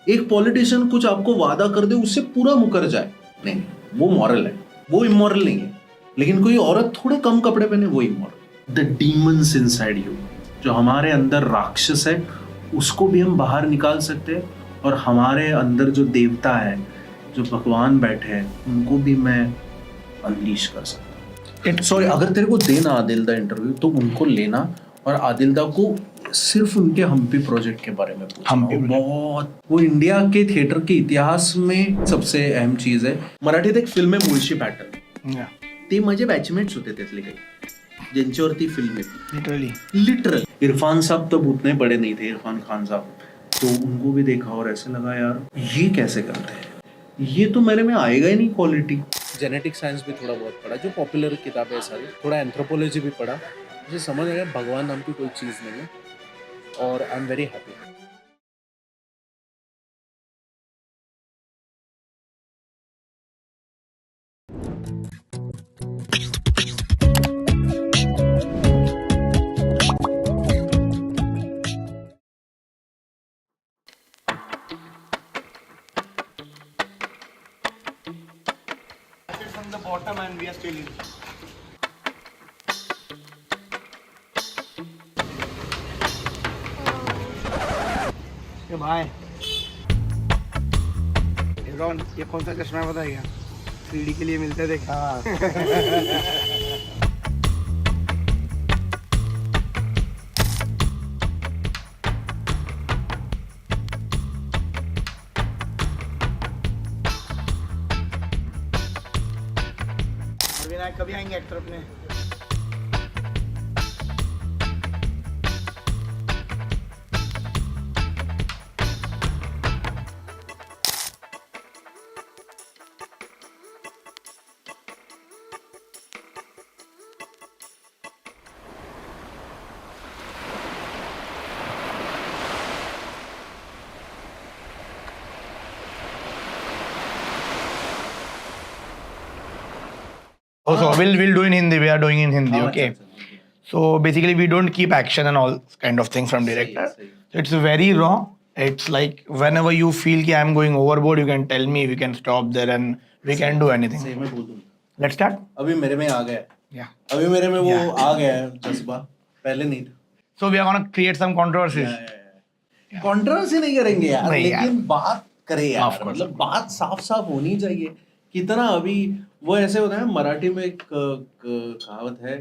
एक पॉलिटिशियन कुछ आपको वादा कर दे, उससे पूरा मुकर जाए, नहीं, वो मॉरल है, वो इमोरल नहीं है। लेकिन कोई औरत थोड़े कम कपड़े पहने, वो immoral. The demons inside you, जो हमारे अंदर राक्षस है, उसको भी हम बाहर निकाल सकते हैं, और हमारे अंदर जो देवता है, जो भगवान बैठे हैं, उनको भी मैं अनलीश कर सकता हूँ। सॉरी, अगर तेरे को देना आदिल दा इंटरव्यू, तो उनको लेना और आदिल दा को सिर्फ उनके हम्पी प्रोजेक्ट के बारे में पूछना। वो बहुत, वो इंडिया के थिएटर के इतिहास में सबसे अहम चीज है। मराठीत एक फिल्म आहे मुळशी पॅटर्न, ते माझे बॅचमेट्स होते त्यातले काही, ज्यांच्यावरती फिल्म है लिटरल। इरफान साहब तो भूतने बड़े नहीं थे, इरफान खान साहब, तो उनको भी देखा और ऐसे लगा यार ये कैसे करते हैं, ये तो मेरे में आएगा ही नहीं क्वालिटी। जेनेटिक साइंस भी थोड़ा बहुत पढ़ा, जो पॉपुलर किताबें है सारी, थोड़ा एंथ्रोपोलॉजी भी पढ़ा, मुझे समझ आया भगवान नाम की कोई चीज़ नहीं है, और I am very happy. From the bottom and we are still in. ये भाई एरॉन, ये कौन सा चश्मा है पता है क्या? 3D के लिए मिलते थे। हाँ। विनायक कभी आएंगे एक्टर अपने? Oh, so we'll do in Hindi. We are doing in Hindi, okay? So basically, we don't keep action and all kind of things from director. So it's very raw. It's like whenever you feel कि I'm going overboard, you can tell me. We can stop there and we can do anything. सही में बोल दूँ, Let's start. अभी मेरे में आ गया है, Yeah. अभी मेरे में वो Yeah. आ गया है जज्बा, पहले नहीं था। So we are gonna create some controversies. Controversy नहीं करेंगे यार, नहीं यार। लेकिन बात करें Of यार, course. मतलब बात साफ साफ होनी चाहिए। कितना अभी वो ऐसे होता है, मराठी में एक कहावत है,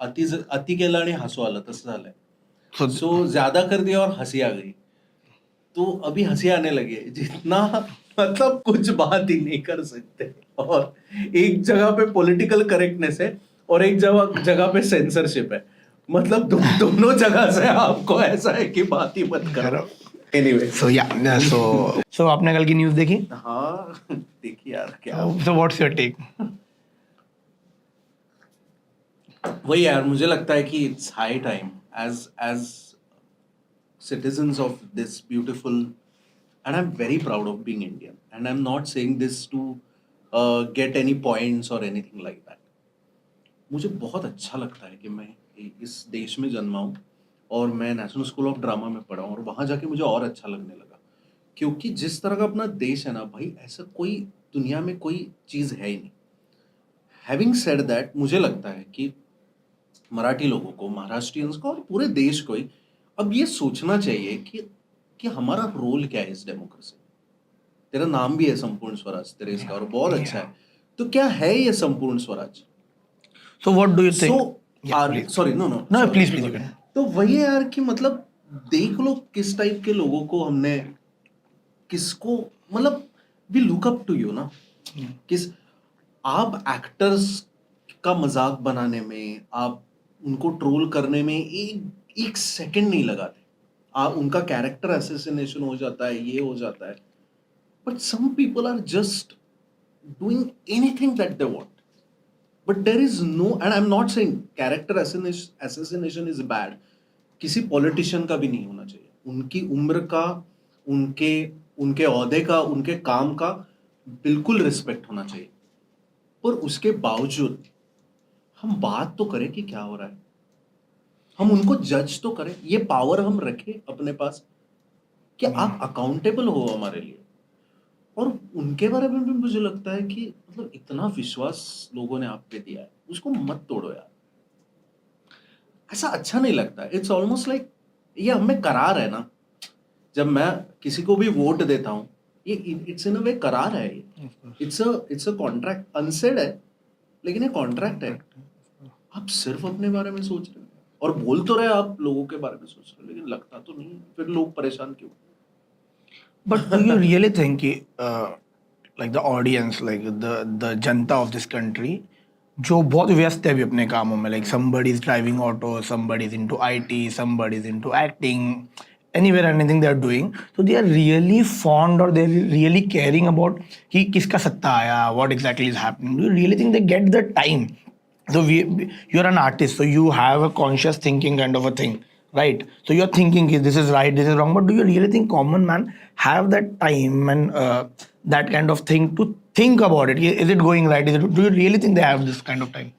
अति केलं आणि हसू आलं, तसं झालंय। So सो ज्यादा कर दिया और हंसी आ गई, तो अभी हंसी आने लगे, जितना मतलब कुछ बात ही नहीं कर सकते। और एक जगह पे पॉलिटिकल करेक्टनेस है और एक जगह पे सेंसरशिप है, मतलब दोनों जगह से आपको ऐसा है कि बात ही मत करो। Anyway, so yeah. So आपने कल की न्यूज़ देखी? हाँ देखिए यार क्या So what's your take? वही यार, मुझे लगता है कि it's high time as citizens of this beautiful, and I'm very proud of being Indian, and I'm not saying this to get any points or anything like that. मुझे बहुत अच्छा लगता है कि मैं इस देश में जन्मा हूँ और मैं नेशनल स्कूल ऑफ ड्रामा में पढ़ा हूँ, और वहाँ जाके मुझे और अच्छा लगने लगा, क्योंकि जिस तरह का अपना देश है ना भाई, ऐसा कोई दुनिया में कोई चीज़ है ही नहीं। हैविंग सेड दैट, मुझे लगता है कि मराठी लोगों को, महाराष्ट्रियंस को और पूरे देश को ही अब ये सोचना चाहिए कि हमारा रोल क्या है इस डेमोक्रेसी। तेरा नाम भी है संपूर्ण स्वराज तेरे इसका, और बहुत अच्छा है, तो क्या है ये संपूर्ण स्वराज? So what do you think? Sorry, no no No, please, you can. तो वही है यार कि मतलब देख लो किस टाइप के लोगों को हमने, किसको, मतलब we look up to you ना, किस, आप एक्टर्स का मजाक बनाने में, आप उनको ट्रोल करने में एक सेकंड नहीं लगाते, उनका कैरेक्टर असैसिनेशन हो जाता है, ये हो जाता है, but some people are just doing anything that they want, but there is no, and I am not saying character assassination is bad, किसी पॉलिटिशियन का भी नहीं होना चाहिए, उनकी उम्र का, उनके उनके ओहदे का, उनके काम का बिल्कुल रिस्पेक्ट होना चाहिए, पर उसके बावजूद हम बात तो करें कि क्या हो रहा है, हम उनको जज तो करें, ये पावर हम रखें अपने पास कि आप अकाउंटेबल हो हमारे लिए। और उनके बारे में भी मुझे लगता है कि मतलब इतना विश्वास लोगों ने आप पे दिया है, उसको मत तोड़ो यार, ऐसा अच्छा नहीं लगता। इट्स ऑलमोस्ट लाइक ये हमें करार है ना, जब मैं किसी को भी वोट देता हूँ, ये इट्स इन अ वे करार है, ये इट्स अ कॉन्ट्रैक्ट, अनसेड है लेकिन ये कॉन्ट्रैक्ट है। आप सिर्फ अपने बारे में सोच रहे हो और बोल तो रहे आप लोगों के बारे में सोच रहे हो, लेकिन लगता तो नहीं है। फिर लोग परेशान क्यों? But do you really think कि, like the audience, like the Janata of this country, जो बहुत व्यस्त है अभी अपने कामों में, like somebody is driving auto, somebody is into IT, somebody is into acting, anywhere anything they are doing, so they are really fond or they are really caring about कि किसका सत्ता आया, what exactly is happening. Do you really think they get the time? So you are an artist, so you have a conscious thinking kind of a thing, right? So you're thinking this is right, this is wrong, but do you really think common man have that time and that kind of thing to think about it? Is it going right? Do you really think they have this kind of time?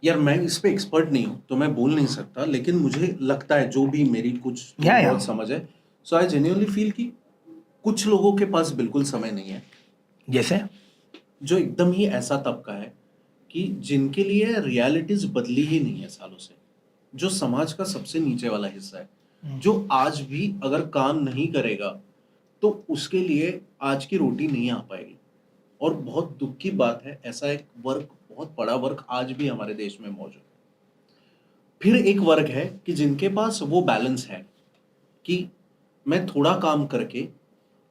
यार मैं इस पे expert नहीं हूँ तो मैं बोल नहीं सकता, लेकिन मुझे लगता है जो भी मेरी कुछ Yeah. बहुत समझ है, सो आई जेन्युइनली फील कि कुछ लोगों के पास बिल्कुल समय नहीं है, जैसे जो एकदम ही ऐसा तबका है कि जिनके लिए रियलिटीज बदली ही नहीं है सालों से, जो समाज का सबसे नीचे वाला हिस्सा है, जो आज भी अगर काम नहीं करेगा तो उसके लिए आज की रोटी नहीं आ पाएगी। और बहुत दुख की बात है, ऐसा एक वर्ग, बहुत बड़ा वर्ग आज भी हमारे देश में मौजूद है। फिर एक वर्ग है कि जिनके पास वो बैलेंस है कि मैं थोड़ा काम करके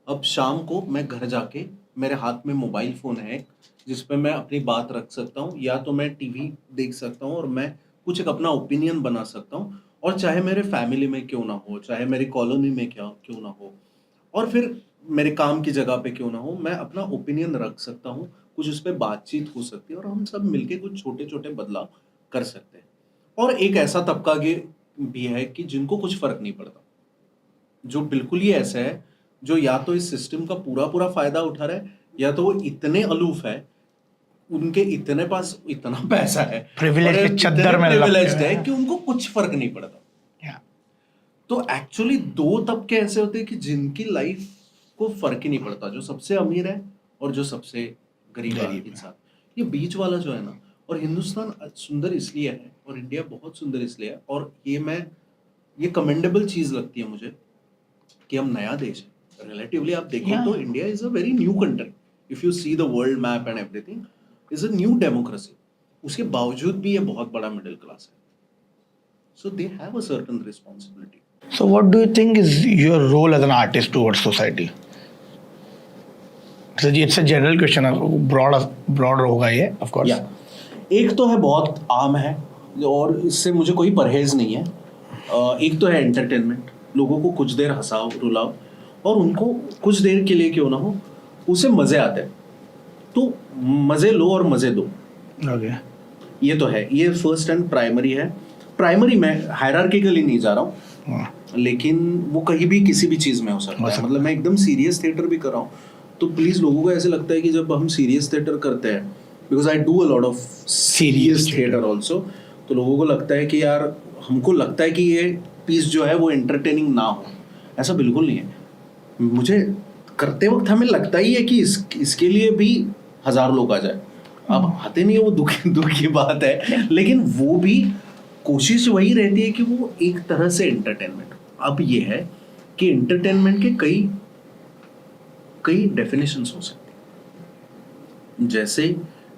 अब शाम को मैं घर जाके मेरे हाथ में मोबाइल फोन है जिस पे मैं अपनी बात रख सकता हूँ, या तो मैं टीवी देख सकता हूँ और मैं कुछ एक अपना ओपिनियन बना सकता हूँ, और चाहे मेरे फैमिली में क्यों ना हो, चाहे मेरी कॉलोनी में क्यों ना हो, और फिर मेरे काम की जगह पे क्यों ना हो, मैं अपना ओपिनियन रख सकता हूँ, कुछ उस पर बातचीत हो सकती है और हम सब मिलके कुछ छोटे छोटे बदलाव कर सकते हैं। और एक ऐसा तबका भी है कि जिनको कुछ फर्क नहीं पड़ता, जो बिल्कुल ही ऐसा है, जो या तो इस सिस्टम का पूरा पूरा फायदा उठा रहा है, या तो वो इतने अलूफ है, उनके इतने पास इतना पैसा है, Privilege और के चद्दर में प्रिविलेज्ड लपटे हुए है हैं। कि उनको कुछ फर्क नहीं पड़ता। Yeah. तो एक्चुअली दो तबके ऐसे होते हैं कि जिनकी लाइफ को फर्क ही नहीं पड़ता, जो सबसे अमीर है और जो सबसे गरीब गरीब है। इंसान। ये बीच वाला जो है ना, और हिंदुस्तान सुंदर इसलिए है और इंडिया बहुत सुंदर इसलिए है, और ये कमेंडेबल चीज लगती है मुझे कि हम नया देश है रिलेटिवली। आप देखो Yeah. तो India is a very new country, if you see the world map and everything, is a new democracy. उसके बावजूद भी ये बहुत बड़ा मिडिल क्लास है, so they have a certain responsibility. So what do you think is your role as an artist towards society? So it's a general question, broad होगा ये, of course. या एक तो है बहुत आम है और इससे मुझे कोई परहेज नहीं है। एक तो है एंटरटेनमेंट, लोगों को कुछ देर हंसाओ रुलाओ और उनको कुछ देर के लिए क्यों ना हो उसे मजे आते हैं, तो मजे लो और मजे दो। Okay. ये तो है, ये फर्स्ट एंड प्राइमरी है। प्राइमरी में हायरार्किकली नहीं जा रहा हूँ, लेकिन वो कहीं भी किसी भी चीज में हो सकता है। मतलब मैं एकदम सीरियस थिएटर भी कर रहा हूँ, तो प्लीज लोगों को ऐसे लगता है कि जब हम सीरियस थिएटर करते हैं, because I do a lot of serious theatre also, तो लोगों को लगता है कि यार, हमको लगता है कि ये पीस जो है वो एंटरटेनिंग ना हो। ऐसा बिल्कुल नहीं है। मुझे करते वक्त हमें लगता ही है कि इसके लिए भी 1000 लोग आ जाए। अब आते नहीं है, वो दुख की बात है, लेकिन वो भी कोशिश वही रहती है कि वो एक तरह से एंटरटेनमेंट। अब ये है कि एंटरटेनमेंट के कई डेफिनेशंस हो सकती हैं। जैसे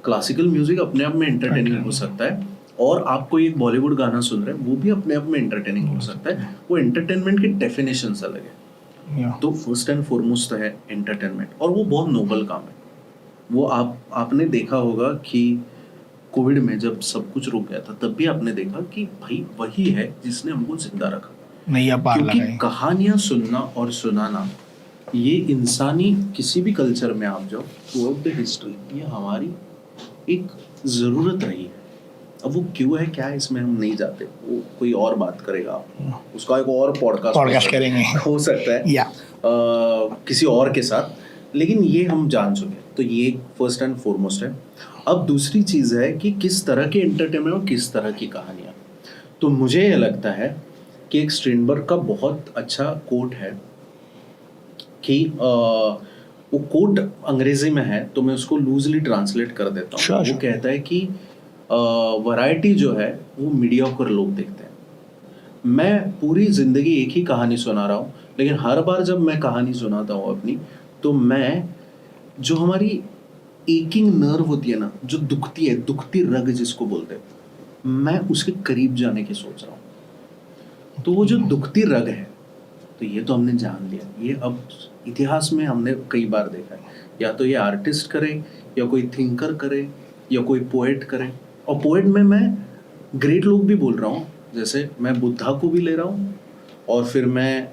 क्लासिकल म्यूजिक अपने आप में एंटरटेनिंग हो सकता है, और आप कोई एक बॉलीवुड गाना सुन रहे हैं वो भी अपने आप में एंटरटेनिंग हो सकता है। वो एंटरटेनमेंट के डेफिनेशंस अलग है। तो फर्स्ट एंड फॉरमोस्ट तो है एंटरटेनमेंट, और वो बहुत नोबल काम है। वो आपने देखा होगा कि कोविड में जब सब कुछ रुक गया था, तब भी आपने देखा कि भाई वही है जिसने हमको जिंदा रखा। क्योंकि कहानियां सुनना और सुनाना, ये इंसानी किसी भी कल्चर में आप जाओ थ्रू आउट द हिस्ट्री, ये हमारी एक ज़रूरत रही है। अब वो क्यों है क्या है इसमें हम नहीं जाते, वो कोई और बात करेगा, उसका एक और पॉडकास्ट करेंगे हो सकता है किसी और के साथ, लेकिन ये हम जान चुके हैं। तो ये फर्स्ट एंड फॉरमोस्ट है। अब दूसरी चीज़ है कि किस तरह के एंटरटेनमेंट और किस तरह की कहानियाँ। तो मुझे ये लगता है कि एक स्ट्रेनबर्ग का बहुत अच्छा कोट है कि वो कोट अंग्रेजी में है तो मैं उसको लूजली ट्रांसलेट कर देता हूँ। Sure, वो sure. कहता है कि वैरायटी जो है वो मीडियोकर लोग देखते हैं। मैं पूरी जिंदगी एक ही कहानी सुना रहा हूँ, लेकिन हर बार जब मैं कहानी सुनाता हूँ अपनी, तो मैं जो हमारी एकिंग नर्व होती है ना, जो दुखती है, दुखती रग जिसको बोलते हैं, मैं उसके करीब जाने की सोच रहा हूँ। तो वो जो दुखती रग है, तो ये तो हमने जान लिया, ये अब इतिहास में हमने कई बार देखा है, या तो ये आर्टिस्ट करे, या कोई थिंकर करे, या कोई पोएट करे। और पोएट में मैं ग्रेट लोग भी बोल रहा हूँ, जैसे मैं बुद्धा को भी ले रहा हूँ, और फिर मैं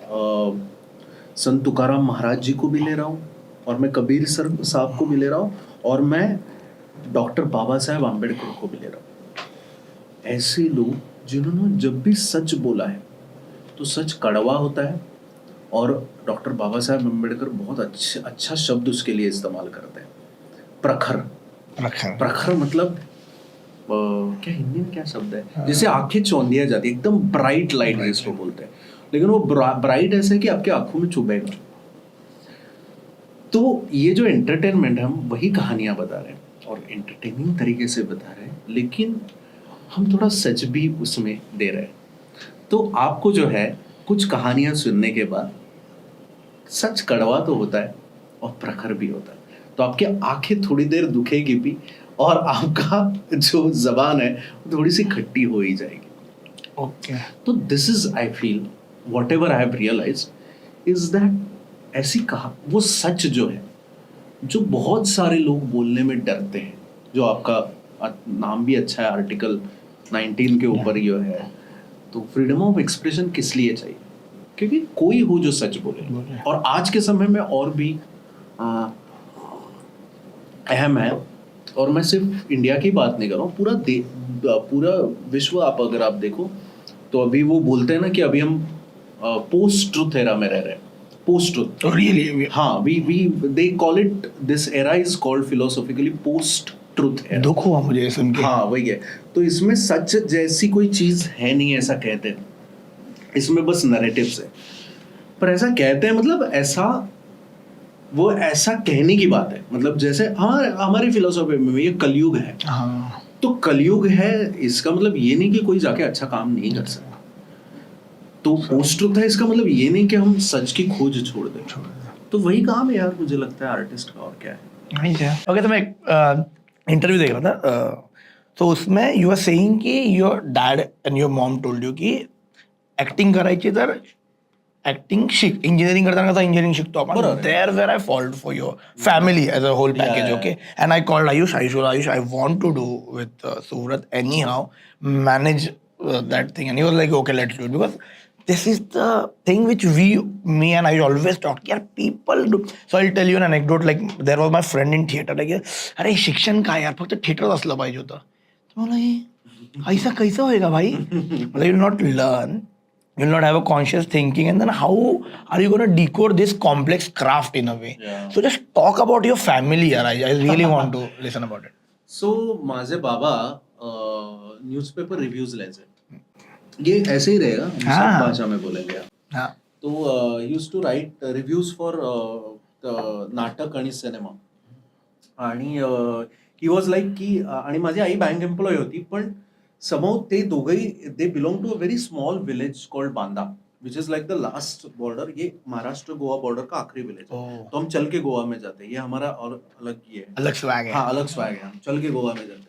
संत तुकाराम महाराज जी को भी ले रहा हूँ, और मैं कबीर सर साहब को भी ले रहा हूँ, और मैं डॉक्टर बाबा साहेब आम्बेडकर को भी ले रहा हूँ। ऐसे लोग जिन्होंने जब भी सच बोला है तो सच कड़वा होता है, और डॉक्टर बाबा साहेब अम्बेडकर बहुत अच्छा शब्द उसके लिए इस्तेमाल करते हैं, प्रखर। प्रखर मतलब क्या हिंदी में क्या शब्द है, जैसे आंखें चौंधिया जाती है, एकदम ब्राइट लाइट जिसको बोलते हैं, लेकिन वो ब्राइट ऐसा है कि आपके आंखों में चुभेगा। तो ये जो एंटरटेनमेंट है, हम वही कहानियां बता रहे हैं और एंटरटेनिंग तरीके से बता रहे हैं, लेकिन हम थोड़ा सच भी उसमें दे रहे हैं। तो आपको जो है कुछ कहानियां सुनने के बाद सच कड़वा तो होता है और प्रखर भी होता है, तो आपकी आंखें थोड़ी देर दुखेगी भी, और आपका जो जबान है थोड़ी सी खट्टी हो ही जाएगी। ओके। तो this is I feel whatever I have realised is that ऐसी कहा वो सच जो है, जो बहुत सारे लोग बोलने में डरते हैं, जो आपका नाम भी अच्छा है आर्टिकल 19 के ऊपर जो है, तो फ्रीडम ऑफ एक्सप्रेशन किस लिए चाहिए? क्योंकि कोई हो जो सच बोले, और आज के समय में और भी अहम है। और मैं सिर्फ इंडिया की बात नहीं कर रहा हूँ, पूरा विश्व आप अगर आप देखो तो अभी वो बोलते हैं ना कि अभी हम पोस्ट ट्रुथ एरा में रह रहे हैं। Post truth, really? हाँ, we they call it, this era is called philosophically post truth era. दुख हुआ मुझे सुन के। हाँ वही है। तो इसमें सच जैसी कोई चीज है नहीं, ऐसा कहते हैं, इसमें बस नैरेटिव्स है। पर ऐसा कहते हैं मतलब ऐसा, वो ऐसा कहने की बात है, मतलब जैसे हमारी फिलोसॉफी में ये कलयुग है। हाँ। तो कलयुग है, इसका मतलब ये नहीं कि कोई जाके अच्छा काम नहीं कर सकता। तो पोस्ट ट्रुथ है, इसका मतलब ये नहीं कि हम सच की खोज छोड़ दें। तो वही काम है यार, मुझे लगता है आर्टिस्ट का, और क्या है। ओके, तो मैं एक इंटरव्यू देख रहा था, तो उसमें यू आर सेइंग कि your dad and your mom told you की ऍक्टिंग करायची तर ऍक्टिंग शिक, इंजिनिअरिंग करताना कसं इंजिनिअरिंग शिकतो आपण, there were I fold for your family as a whole package. Okay, and I called Ayush, I want to do with Suvrat anyhow, manage that thing, and he was like, okay, let's do it, because this is the thing which me and I always talk, यार people do. So I'll tell you an anecdote, like there was my friend in theater, like अरे शिक्षण काय यार, फक्त theatre असलं पाहिजे होतं. तो मला ऐसा कैसा होएगा भाई, मतलब you will not learn, you will not have a conscious thinking, and then how are you going to decode this complex craft in a way? So just talk about your family, yaar. I really want to listen about it. So माझे बाबा newspaper reviews लिहायचे, ये ऐसे ही रहेगा, सब भाषा में बोलेंगे. हाँ. तो use to write reviews for नाटक आणि सिनेमा. आणि ही वॉज लाईक की, आणि माझी आई बँक एम्प्लॉय होती, पण समहाऊ ते दोघंही they belong to a very small village called Banda, which is like the last border. ये महाराष्ट्र गोवा बॉर्डर का आखिरी विलेज है. तो हम चल के गोवा में जाते हैं, ये हमारा और अलग ये है, अलग स्वैग है. हाँ अलग स्वैग है, हम चल के गोवा में जाते हैं.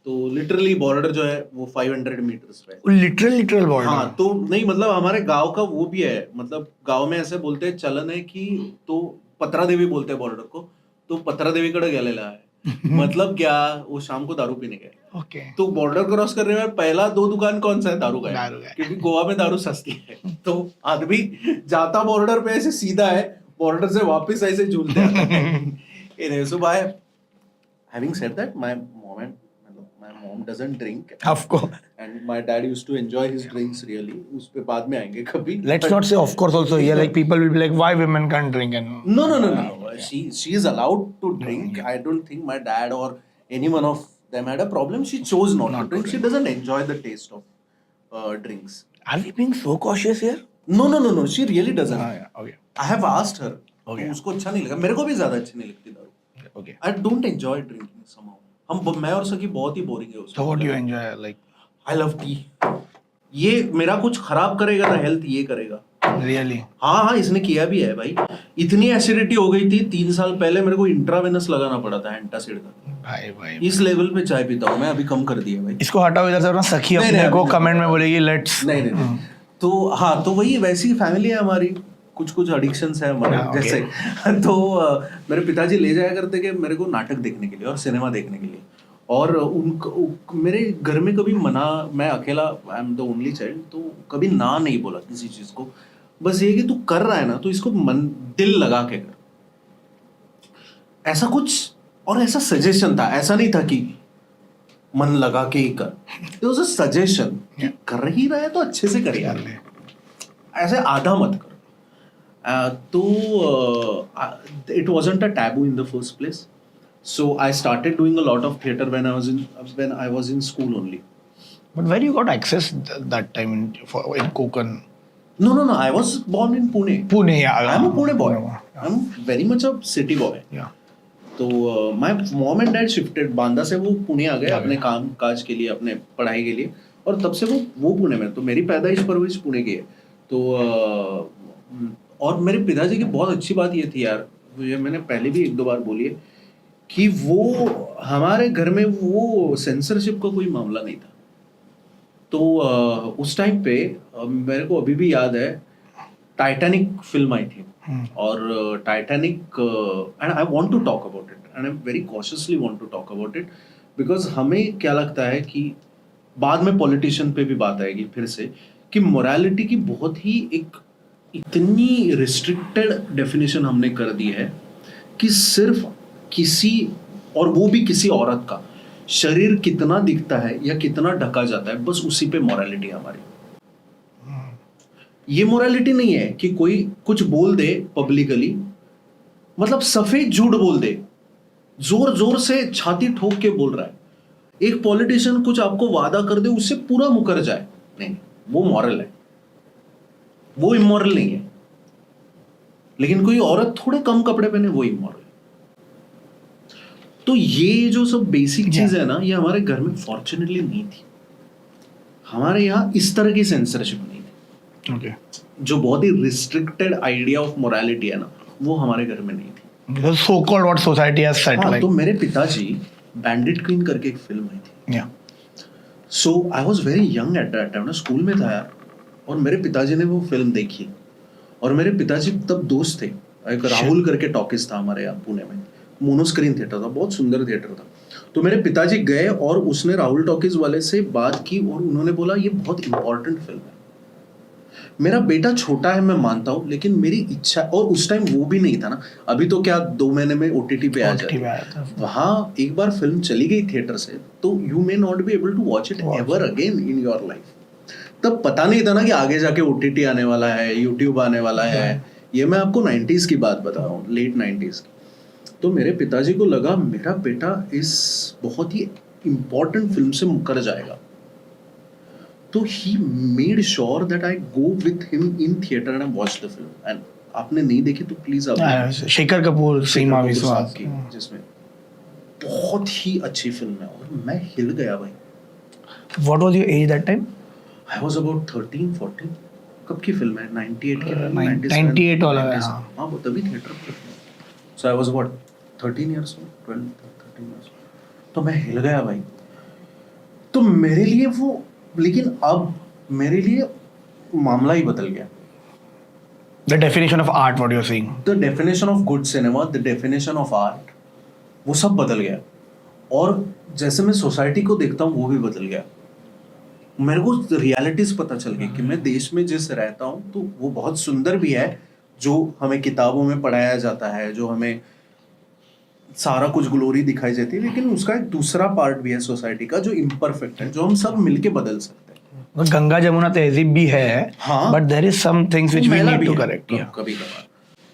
तो लिटरली बॉर्डर जो है वो 500 मीटर्स पे है. Literal border. हाँ, तो नहीं मतलब हमारे गांव का वो भी है, मतलब गांव में ऐसे बोलते हैं, चलन है कि तो पत्रा देवी बोलते हैं बॉर्डर को, तो पत्रा देवी कडे गेलेला है. मतलब क्या, वो शाम को दारू पीने गए. ओके. तो बॉर्डर क्रॉस करने में पहला 2 दुकान कौन सा है? दारू का दारू है, का. क्योंकि गोवा में दारू सस्ती है. तो आदमी जाता बॉर्डर पे ऐसे सीधा है, बॉर्डर से वापस ऐसे झूलते हैं. So by having said that, my mom doesn't drink. Of course. And my dad used to enjoy his drinks really. उस पे बाद में आएंगे कभी. Let's not say of course also here, like people will be like, why women can't drink? And No. She is allowed to drink. I don't think my dad or any one of them had a problem. She chose not to drink. She doesn't enjoy the taste of drinks. Are we being so cautious here? No. She really doesn't. Yeah. Okay. I have asked her Okay. तो उसको अच्छा नहीं लगा, मेरे को भी ज्यादा अच्छी नहीं लगती दारू. Okay. I don't enjoy drinking somehow. मैं और सकी बहुत ही बोरिंग है उसमें. So what do you enjoy? Like I love T. ये मेरा कुछ खराब करेगा ना हेल्थ, ये करेगा. really? हाँ, इसने किया भी है भाई. इतनी एसिडिटी हो गई थी 3 साल पहले, मेरे को इंट्रावेनस लगाना पड़ा था एंटासिड का. भाई इस लेवल पे चाय पीता हूँ मैं. अभी कम कर दिया भाई. इसको हटाओ इधर से, वरना सखी नहीं, अपने नहीं, को अभी कमेंट में नहीं. बोलेगी लेट्स. नहीं. तो हाँ, तो वही वैसी फैमिली है हमारी. कुछ एडिक्शंस है हमारे. हाँ, okay. जैसे तो मेरे पिताजी ले जाया करते कि मेरे को नाटक देखने के लिए और सिनेमा देखने के लिए. और मेरे घर में कभी मना, मैं अकेला, I am the only child, तो कभी ना नहीं बोला किसी चीज को. बस ये कि तू कर रहा है ना, तो इसको दिल लगा के कर. ऐसा कुछ. और ऐसा सजेशन था, ऐसा नहीं था कि मन लगा के ही कर. इट वाज अ सजेशन कि कर ही रहा है तो अच्छे से कर यार, ऐसे आधा मत कर. तो it wasn't a taboo in the first place. So I started doing a lot of theater when I was in school only. But where you got access that time in Konkan? No. I was born in Pune. Pune, yeah. I'm a Pune boy. Yeah. I'm very much a city boy. Yeah. तो my mom and dad shifted. Banda से वो पुणे आ गए अपने काम काज के लिए, अपने पढ़ाई के लिए. और तब से वो पुणे में. तो मेरी पैदाइश परवरिश पुणे की है. तो और मेरे पिताजी की बहुत अच्छी बात ये थी यार, ये मैंने पहले भी 1-2 बार बोली है, कि वो हमारे घर में वो सेंसरशिप का कोई मामला नहीं था. तो उस टाइम पे मेरे को अभी भी याद है, टाइटैनिक फिल्म आई थी. और Titanic, and I want to talk about it, and I very cautiously want to talk about it, because हमें क्या लगता है कि बाद में पॉलिटिशियन पे भी बात आएगी फिर से, कि मोरालिटी की बहुत ही एक इतनी रिस्ट्रिक्टेड डेफिनेशन हमने कर दी है कि सिर्फ किसी, और वो भी किसी औरत का शरीर कितना दिखता है या कितना ढका जाता है, बस उसी पे मोरालिटी है हमारी. ये मोरालिटी नहीं है कि कोई कुछ बोल दे पब्लिकली, मतलब सफेद झूठ बोल दे, जोर जोर से छाती ठोक के बोल रहा है. एक पॉलिटिशियन कुछ आपको वादा कर दे, उससे पूरा मुकर जाए, नहीं, वो मॉरल है, वो इमोरल नहीं है. लेकिन कोई औरत थोड़े कम कपड़े पहने, वो इमोरल है. तो ये जो सब बेसिक चीज है ना, ये हमारे घर में फॉर्चुनेटली नहीं थी. हमारे यहाँ इस तरह की सेंसरशिप नहीं थी. Okay. जो बहुत ही रिस्ट्रिक्टेड आइडिया ऑफ मोरालिटी है ना, वो हमारे घर में नहीं थी. The so-called what society has set, हाँ, like. तो मेरे पिताजी बैंडिट क्वीन करके एक फिल्म आई थी. Yeah. So I was very young at that time, school में था यार. और मेरे पिताजी ने वो फिल्म देखी, और मेरे पिताजी तब दोस्त थे. एक राहुल करके टॉकीज था हमारे यहाँ पुणे में, मोनोस्क्रीन थिएटर था, बहुत सुंदर थिएटर था. तो मेरे पिताजी गए और उसने राहुल टॉकीज वाले से बात की, और उन्होंने बोला ये बहुत इंपॉर्टेंट फिल्म है. मेरा बेटा छोटा है मैं मानता हूँ, लेकिन मेरी इच्छा, और उस टाइम वो भी नहीं था ना, अभी तो क्या 2 महीने में OTT पे आ जाती है. वहाँ एक बार फिल्म चली गई थिएटर से, तो you may not be able to watch it ever again in your life. तब पता नहीं था ना कि आगे जाके OTT आने वाला है, YouTube आने वाला है. ये मैं आपको 90s की बात बता रहा हूँ, लेट 90s की. तो मेरे पिताजी को लगा मेरा बेटा इस बहुत ही इम्पोर्टेंट फिल्म से मुकर जाएगा, तो he made sure that I go with him in theatre and watch the film. And आपने नहीं देखी तो प्लीज आप, शेखर कपूर, सीमा विश्वास की, जिसमें बहुत ही अच्छी फिल्म है. और मैं हिल गया भाई. What was your age that time? I was about 13-14. कब की फिल्म है? 98 की फिल्म. 98 वाला है. हाँ, वो तभी थिएटर पे. So I was what, 13 years old, 12-13 years old. तो मैं हिल गया भाई. तो मेरे लिए वो, लेकिन अब मेरे लिए मामला ही बदल गया. The definition of art, what you're saying? The definition of good cinema, the definition of art, वो सब बदल गया. और जैसे मैं सोसाइटी को देखता हूँ वो भी बदल गया. मेरे को रियलिटीज पता चल गई कि मैं देश में जिस रहता हूँ, तो वो बहुत सुंदर भी है, जो हमें किताबों में पढ़ाया जाता है, जो हमें सारा कुछ ग्लोरी दिखाई जाती है, लेकिन उसका एक दूसरा पार्ट भी है सोसाइटी का, जो इम्परफेक्ट है, जो हम सब मिलके बदल सकते हैं. गंगा जमुना तहजीब भी है, हाँ, but there is some things which we need to correct. कभी कभार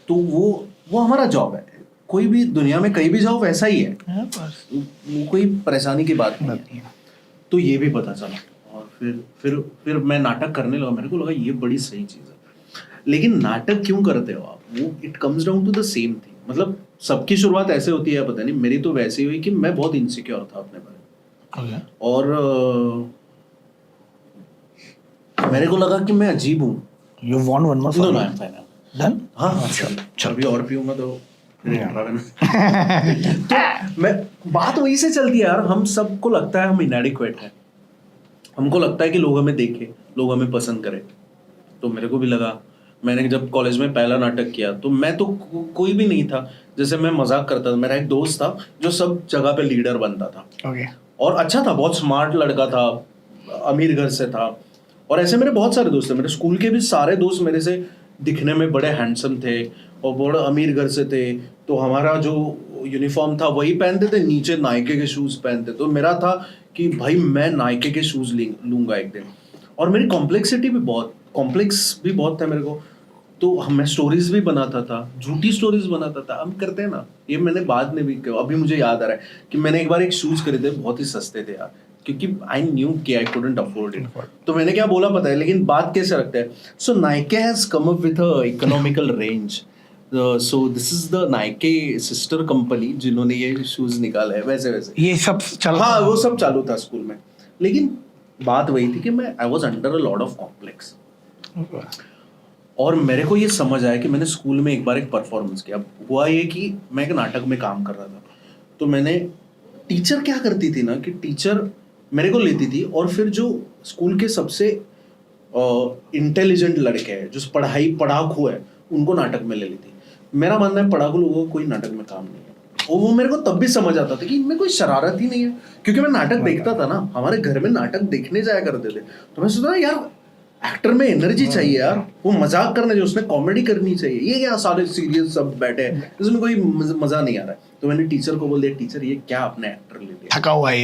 तो वो हमारा जॉब है. कोई भी दुनिया में कहीं भी जाओ वैसा ही है, वो कोई परेशानी की बात नहीं है. तो ये भी पता चला, और फिर मैं नाटक करने लगा. मेरे को लगा ये बड़ी सही चीज़ है. लेकिन नाटक क्यों करते हो आप, वो it comes down to the same thing. मतलब सबकी शुरुआत ऐसे होती है पता नहीं, मेरी तो वैसे ही हुई कि मैं बहुत इनसिक्योर था अपने बारे में. और मेरे को लगा कि मैं अजीब हूँ. You want one more? No no I am fine. Done? हाँ चल अभी और पीऊंगा तो तो मैं बात वही से चलती है यार. हम सबको लगता है हम इनएडिक्वेट हैं, हमको लगता है कि लोग हमें देखें, लोग हमें पसंद करें. तो मेरे को भी लगा. मैंने जब कॉलेज में पहला नाटक किया तो मैं तो कोई भी नहीं था. जैसे मैं मजाक करता था, मेरा एक दोस्त था जो सब जगह पे लीडर बनता था. Okay. और अच्छा था, बहुत स्मार्ट लड़का था, अमीर घर से था. और ऐसे मेरे बहुत सारे दोस्त थे. मेरे स्कूल के भी सारे दोस्त मेरे से दिखने में बड़े हैंडसम थे और बड़े अमीर घर से थे. तो हमारा जो यूनिफॉर्म था वही पहनते थे, नीचे नाइके के शूज़ पहनते. तो मेरा था कि भाई मैं नाइके के शूज़ लूँगा एक दिन. और मेरी कॉम्प्लेक्स भी बहुत था मेरे को. तो मैं स्टोरीज भी बनाता था, झूठी स्टोरीज बनाता था. हम करते हैं ना, ये मैंने बाद में भी किया. अभी मुझे याद आ रहा है कि मैंने एक बार एक शूज़ खरीदे, बहुत ही सस्ते थे यार, क्योंकि आई न्यू कि आई कुडंट अफोर्ड इट. तो मैंने क्या बोला पता है, लेकिन बात कैसे रखते हैं. So Nike has come up with a economical range. So this is the Nike sister company जिन्होंने ये शूज निकाले हैं. वैसे ये सब चल. हाँ वो सब चालू था स्कूल में. लेकिन बात वही थी कि मैं I was under a lot of complex. और मेरे को ये समझ आया कि मैंने स्कूल में एक बार एक परफॉर्मेंस किया. हुआ ये कि मैं एक नाटक में काम कर रहा था. तो मैंने, टीचर क्या करती थी ना कि टीचर मेरे को लेती थी और फिर जो स्कूल के सबसे इंटेलिजेंट लड़के हैं, जो पढ़ाकू है, उनको नाटक में ले लेती. मेरा मानना है पढ़ाकू लोगों को कोई नाटक में काम नहीं है. और वो मेरे को तब भी समझ आता था कि इनमें कोई शरारत ही नहीं है, क्योंकि मैं नाटक देखता था ना. हमारे घर में नाटक देखने जाया करते थे. तो मैं सोचता यार एक्टर में एनर्जी चाहिए यार, वो मजाक करना चाहिए, उसमें कॉमेडी करनी चाहिए. ये क्या सारे सीरियस सब बैठे हैं, इसमें कोई मजा नहीं आ रहा है. तो मैंने टीचर को बोल दिया, टीचर ये क्या आपने एक्टर ले लिया, थका हुआ है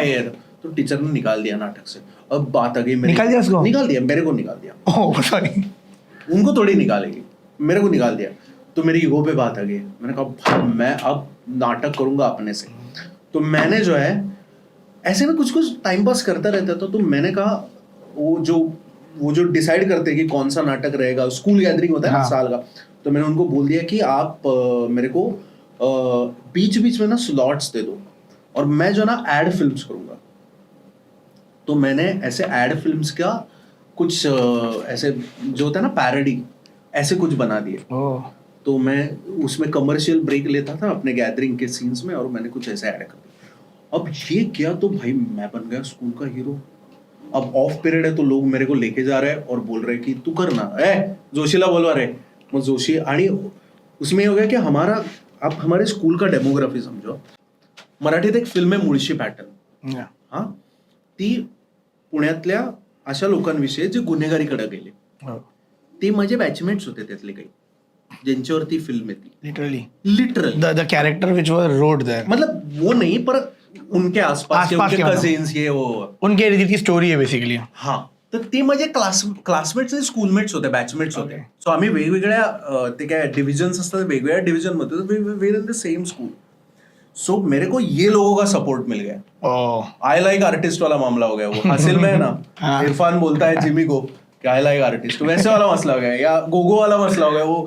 ये तो. तो टीचर ने निकाल दिया नाटक से. अब बात आ गई, निकाल दिया उसको? निकाल दिया, मेरे को निकाल दिया. Oh sorry. उनको थोड़ी निकालेगी, मेरे को निकाल दिया. तो मेरी ईगो पे बात आ गई. मैंने कहा भाई मैं अब नाटक करूंगा अपने से. तो मैंने जो है ऐसे में कुछ टाइम पास करता रहता था. तो मैंने कहा वो जो डिसाइड करते हैं कि कौन सा नाटक रहेगा, स्कूल गैदरिंग होता है ना साल का. तो मैंने उनको बोल दिया कि आप मेरे को बीच बीच में ना स्लॉट्स दे दो और मैं जो ना एड फिल्म्स करूंगा. तो मैंने ऐसे एड फिल्म्स का कुछ ऐसे जो होता है ना पैरोडी, ऐसे कुछ बना दिए. तो मैं उसमें कमर्शियल ब्रेक लेता था अपने गैदरिंग के सीन्स में और मैंने कुछ ऐसे ऐड कर दिया. अब ये किया तो भाई मैं बन गया स्कूल का हीरो. अब ऑफ पीरियड है तो लोग मेरे को लेके जा रहे हैं और बोल रहे हैं कि तू करना, जोशीला बोलवा रे मग जोशी. आणि उसमें हो गया कि आप हमारे स्कूल का डेमोग्राफी समजो. मराठीत एक फिल्म आहे मुळशी पॅटर्न. हा, ती पुण्यातल्या अशा लोकांविषयी जे गुन्हेगारीकडे गेले. ते माझे बॅचमेट्स होते त्यातले काही, ज्यांच्यावरती फिल्म येते. Literally the character which was rode there, मतलब वो नहीं पर उनके आसपास के कजिन्स ये वो उनके इर्द स्टोरी है बेसिकली. हाँ, तर ते माझे क्लासमेट्स आणि स्कूलमेट्स होते, बॅचमेट्स होते. सो आम्ही वेगवेगळ्या ते काय डिव्हिजन्स असतात, वेगवेगळ्या डिव्हिजन मध्ये where in the same school. So मेरे को ये लोगों का सपोर्ट मिल गया. आई लाइक आर्टिस्ट वाला मामला हो गया. वो हासिल में है ना, इरफान बोलता है जिमी को कि आई लाइक आर्टिस्ट, वैसे वाला मसला हो गया. या गोगो वाला मसला हो गया, वो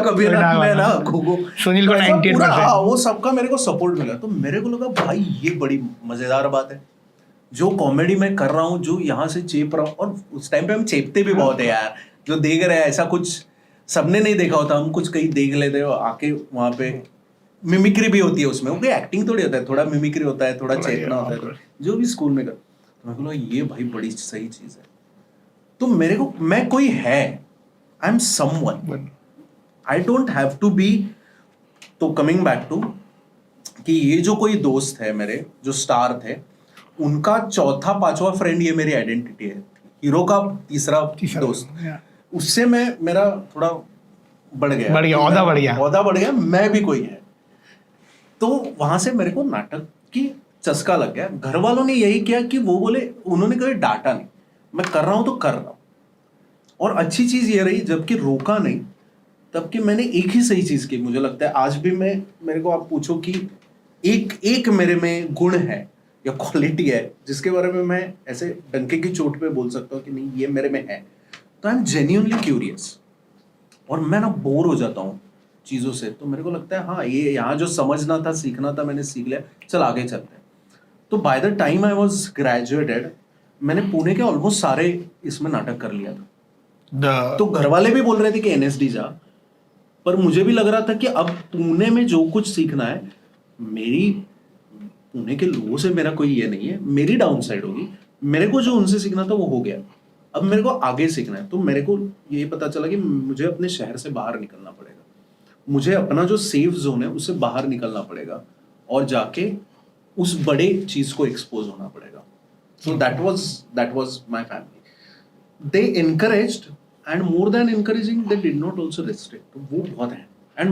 कभी ना गोगो सुनील को 98%. वो सबका मेरे को सपोर्ट मिला. तो मेरे को लगा भाई ये बड़ी मजेदार बात है. जो कॉमेडी में कर रहा हूँ, जो यहाँ से चेप रहा हूँ, और उस टाइम पे हम चेपते भी बहुत है यार. जो देख रहे हैं ऐसा कुछ सबने नहीं देखा होता, हम कुछ कहीं देख लेते हैं आके. वहाँ पे मिमिक्री भी होती है उसमें, वो एक्टिंग थोड़ी होता है, थोड़ा मिमिक्री होता है, थोड़ा चेपना होता है, जो भी स्कूल में कर. तो मैं बोला ये भाई बड़ी सही चीज है. तो मेरे को, मैं कोई है, I am someone, I don't have to be. तो कमिंग बैक टू कि ये जो कोई दोस्त है मेरे, जो स्टार थे, उनका चौथा पांचवा फ्रेंड ये मेरी आइडेंटिटी है. हीरो का तीसरा दोस्त, उससे मेरा थोड़ा बढ़ गया, औदा बढ़ गया, मैं भी कोई है. तो वहां से मेरे को नाटक की चस्का लग गया. घर वालों ने यही किया कि वो बोले, उन्होंने कभी डांटा नहीं, मैं कर रहा हूं तो कर रहा हूं. और अच्छी चीज ये रही, जबकि रोका नहीं, तब कि मैंने एक ही सही चीज की. मुझे लगता है आज भी मेरे को आप पूछो कि एक मेरे में गुण है या क्वालिटी है जिसके बारे में मैं ऐसे डंके की चोट पे बोल सकता हूँ कि नहीं ये मेरे में है, तो आई एम जेन्युइनली क्यूरियस. और मैं ना बोर हो जाता हूँ चीज़ों से, तो मेरे को लगता है हाँ ये यहाँ जो समझना था सीखना था मैंने सीख लिया, चल आगे चलते हैं। तो by the time I was graduated मैंने पुणे के ऑलमोस्ट सारे इसमें नाटक कर लिया था। तो घर वाले भी बोल रहे थे कि एनएसडी जा, पर मुझे भी लग रहा था कि अब पुणे में जो कुछ सीखना है, मेरी पुणे के लोगों से मेरा कोई ये नहीं है, मेरी डाउन साइड होगी, मेरे को जो उनसे सीखना था वो हो गया, अब मेरे को आगे सीखना है। तो मेरे को ये पता चला कि मुझे अपने शहर से बाहर निकलना पड़ेगा, मुझे अपना जो सेफ जोन है उससे बाहर निकलना पड़ेगा और जाके उस बड़े चीज को एक्सपोज होना पड़ेगा। So that was my family, they encouraged and more than encouraging they did not also restrict, तो वो बहुत है। एंड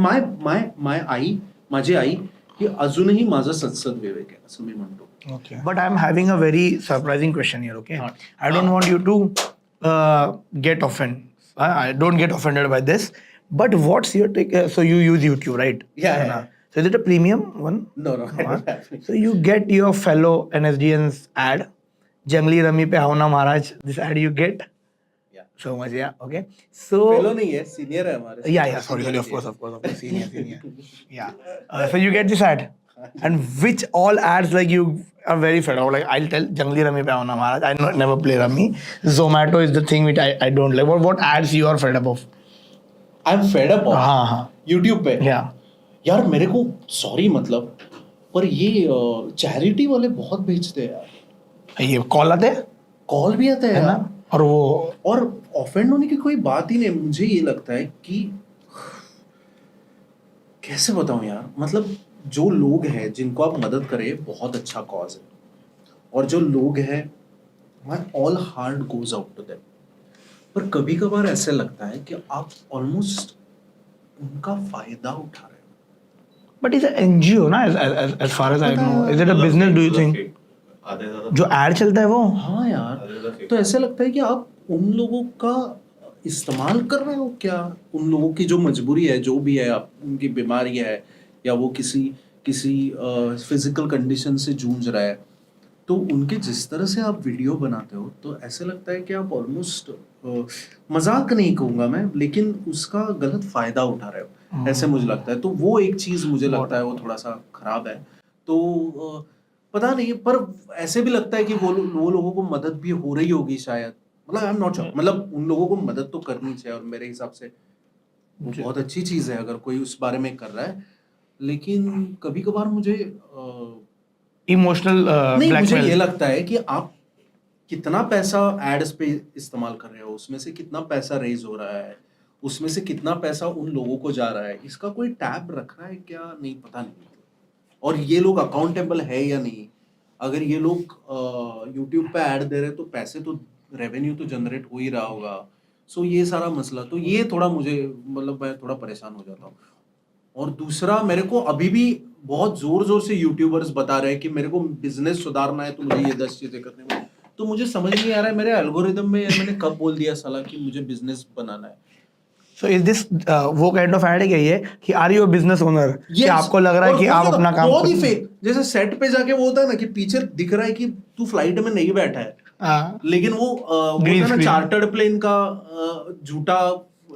माझी आई की अजूनही माझं सत्सद विवेक आहे असं मी म्हणतो. Okay. But I'm having a very surprising question here, okay? I don't want you to get offended. I don't get offended by this. But what's your take? So you use YouTube, right? Yeah. So is it a premium one? No, I don't have it. So you get your fellow NSDN's ad, Jangli Rami pe Auna Maharaj. This ad you get? Yeah. So much, yeah. Okay. So fellow नहीं है, senior है हमारे. yeah. Sorry. Of course. Senior. Yeah. So you get this ad, and which all ads like you are very fed up. Like I'll tell Jangli Rami pe Auna Maharaj. I never play Rami. Zomato is the thing which I don't like. What ads you are fed up of? I'm fed up of हाँ. YouTube पे. Yeah. यार मेरे को sorry मतलब, पर ये charity वाले बहुत भेजते हैं यार. ये कॉल आते हैं, कॉल भी आता है है ना? यार. और वो और ऑफेंड होने की कोई बात ही नहीं. मुझे ये लगता है कि कैसे बताऊं यार, मतलब जो लोग हैं जिनको आप मदद करें बहुत अच्छा कॉज है, और जो लोग हैं my all heart goes out to them, पर कभी कभार ऐसे लगता है कि आप ऑलमोस्ट उनका फायदा उठा रहे हो. बट इज एनजीओ ना, as far as I know. Is it a business, do you think? जो एड चलता है वो? हाँ यार, तो ऐसे लगता है कि आप उन लोगों का इस्तेमाल कर रहे हो क्या, उन लोगों की जो मजबूरी है, जो भी है, आप उनकी बीमारी है या वो किसी फिजिकल कंडीशन से जूझ रहा है, तो उनके जिस तरह से आप वीडियो बनाते हो तो ऐसे लगता है कि आप ऑलमोस्ट मजाक नहीं कहूँगा मैं, लेकिन उसका गलत फायदा उठा रहे हो, ऐसे मुझे लगता है. तो वो एक चीज़ मुझे लगता है वो थोड़ा सा खराब है. तो पता नहीं, पर ऐसे भी लगता है कि वो लोगों को मदद भी हो रही होगी शायद, मतलब आई एम नॉट श्योर. मतलब उन लोगों को मदद तो करनी चाहिए और मेरे हिसाब से वो बहुत अच्छी चीज़ है अगर कोई उस बारे में कर रहा है, लेकिन कभी कभार मुझे इमोशनल नहीं, मुझे ये ब्लैकमेल. लगता है कि आप कितना पैसा एड्स पे इस्तेमाल कर रहे हो, उसमें से कितना पैसा रेज हो रहा है, उसमें से कितना पैसा उन लोगों को जा रहा है, इसका कोई टैब रख रहा है क्या, नहीं पता नहीं. और ये लोग अकाउंटेबल है या नहीं. अगर ये लोग यूट्यूब पे ऐड दे रहे हैं तो पैसे तो, रेवेन्यू तो जनरेट हो ही रहा होगा. सो ये सारा मसला, तो ये थोड़ा मुझे मतलब मैं थोड़ा परेशान हो जाता हूँ. और दूसरा, मेरे को अभी भी बहुत जोर से यूट्यूबर्स बता रहे हैं कि मेरे को बिजनेस सुधारना है तो मुझे ये 10 चीजें करनी है. तो मुझे समझ नहीं आ रहा है मेरे एल्गोरिदम में मैंने कब बोल दिया साला कि मुझे बिजनेस बनाना है. So is this वो काइंड ऑफ ऐड है क्या ये कि are you a business owner, कि Yes. आपको लग रहा है और कि बहुत आप ज्यादा, अपना काम बहुत ही खुद- फेक. जैसे सेट पे जाके वो होता है ना कि पीछे दिख रहा है कि तू फ्लाइट में नहीं बैठा है, हाँ. लेकिन वो Green होता है ना screen. चार्टर्ड प्लेन का झूठा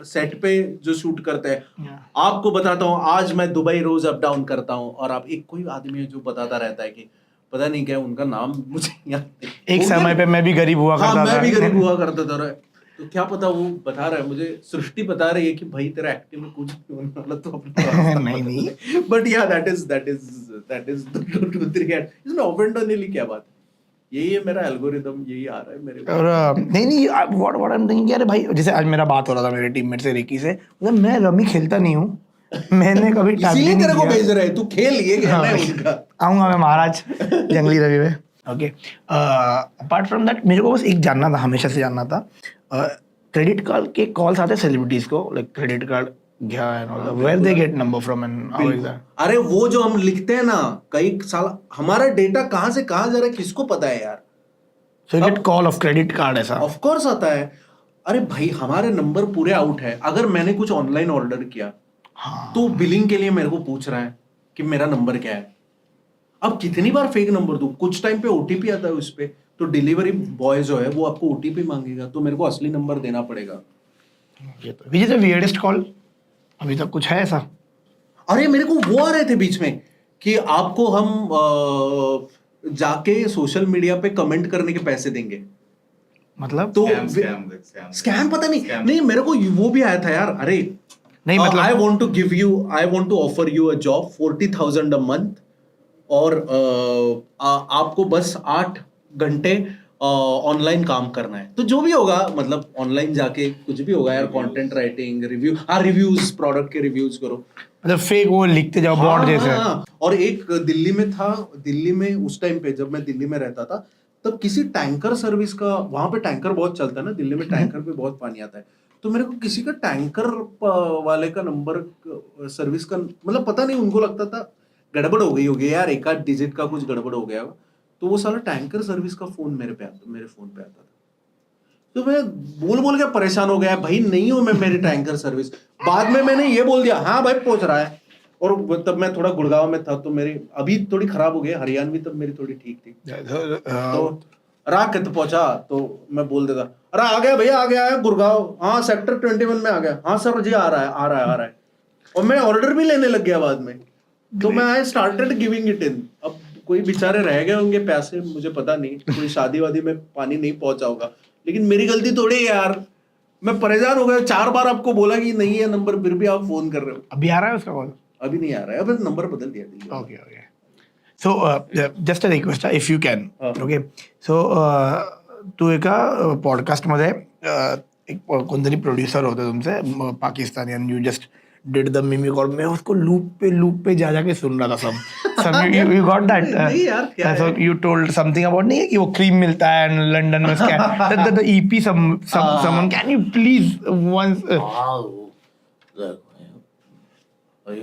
सेट पे जो शूट करते हैं. Yeah. आपको बताता हूँ, आज मैं दुबई रोज अप डाउन करता हूँ, और आप एक कोई आदमी है जो बताता रहता है कि पता नहीं क्या उनका नाम मुझे याद नहीं. एक वो समय पे मैं भी गरीब हुआ हाँ, करता मैं था. भी गरीब हुआ करता था. तो क्या पता वो बता रहा है मुझे, सृष्टि बता रही है कि भाई तेरा एक्टिंग में कुछ नहीं होने वाला, तो अपना नहीं. बट या दैट इज इसमें ऑफेंड होने की क्या बात. यही है मेरा एल्गोरिदम, यही आ रहा है मेरे को. और नहीं व्हाट आई एम थिंकिंग, अरे भाई जैसे आज मेरा बात हो रहा था मेरे टीममेट से रिकी से, मतलब मैं रमी खेलता नहीं हूँ, मैंने कभी टैप भी इसीलिए नहीं तेरे को किया. भेज रहे हैं, तू खेल, ये कहना है उनका. आऊंगा मैं महाराज जंगली रवि में. ओके, अपार्ट फ्रॉम दैट मेरे को बस एक जानना था, हमेशा से जानना था, क्रेडिट कार्ड के कॉल्स आते हैं सेलिब्रिटीज को, लाइक क्रेडिट कार्ड क्या and all, where they get number from and how is that? अरे वो जो हम लिखते हैं ना, कई साल हमारा डेटा कहाँ से कहाँ जा रहा है किसको पता है यार. So you get call of credit card ऐसा? ऑफ कोर्स आता है. अरे भाई हमारे नंबर पूरे आउट है. अगर मैंने कुछ ऑनलाइन ऑर्डर किया, हाँ. तो बिलिंग के लिए मेरे को पूछ रहा है कि मेरा नंबर क्या है. अब कितनी बार फेक नंबर दूं? कुछ टाइम पे ओटीपी आता है उस पे, तो डिलीवरी बॉय जो है वो आपको ओटीपी मांगेगा, तो मेरे को असली नंबर देना पड़ेगा. Which is the weirdest call अभी तक कुछ है ऐसा? अरे मेरे को वो आ रहे थे बीच में कि आपको हम जाके सोशल मीडिया पे कमेंट करने के पैसे देंगे, मतलब तो स्कैम स्कैम पता नहीं मेरे को वो भी आया था यार। अरे नहीं मतलब I want to offer you a job 40,000 a month, और आपको बस 8 घंटे ऑनलाइन काम करना है। तो जो भी होगा, मतलब ऑनलाइन जाके कुछ भी होगा यार, कंटेंट राइटिंग, रिव्यूज, प्रोडक्ट के रिव्यूज करो। मतलब फेक वो लिखते जाओ बॉन्ड जैसे। हाँ। और एक दिल्ली में था, दिल्ली में उस टाइम पे जब मैं दिल्ली में रहता था, तब किसी टैंकर सर्विस का, वहां पे टैंकर बहुत चलता है ना दिल्ली में, टैंकर पे बहुत पानी आता है, तो मेरे को किसी का टैंकर वाले का नंबर, सर्विस का, मतलब पता नहीं, उनको लगता था गड़बड़ हो गई होगी यार, एक आध डिजिट का कुछ गड़बड़ हो गया, तो वो साला टैंकर सर्विस का फोन मेरे फोन पे आता था। तो मैं बोल के परेशान हो गया, भाई नहीं हूं मैं मेरी टैंकर सर्विस। बाद में मैंने ये बोल दिया, हाँ भाई पहुंच रहा है। और तब मैं थोड़ा गुड़गांव में था, तो मेरी अभी थोड़ी खराब हो गई, हरियाणवी तब मेरी थोड़ी ठीक थी, तो रात के तो पहुंचा, तो मैं बोल देता, अरे आ गया भैया, आ गया है गुड़गांव, हाँ सेक्टर 21 में आ गया, हाँ सर जी आ रहा है। और मैं ऑर्डर भी लेने लग गया बाद में, तो मैं I started giving it in. अब कोई बेचारे रह गए होंगे पैसे, मुझे पता नहीं, कोई शादी वादी में पानी नहीं पहुंचा होगा, लेकिन मेरी गलती थोड़ी है यार। मैं परेशान हो गया, 4 बार आपको बोला कि नहीं है नंबर, फिर भी आप फोन कर रहे हो। अभी आ रहा है उसका कॉल? अभी नहीं आ रहा है, अब नंबर बदल दिया दिल्ली वाला। Okay, okay. So, just a request, if you can. Okay. So, तू एका पॉडकास्टमध्ये एक कोणतरी प्रोड्युसर होते तुमसे Pakistani, and you just did the mimic, और मैं उसको लूप पे जा के सुन रहा था सब you got that? नहीं यार, क्या so you told something about, नहीं है कि वो क्रीम मिलता है एंड लंदन में उसका the EP someone can you please once अरे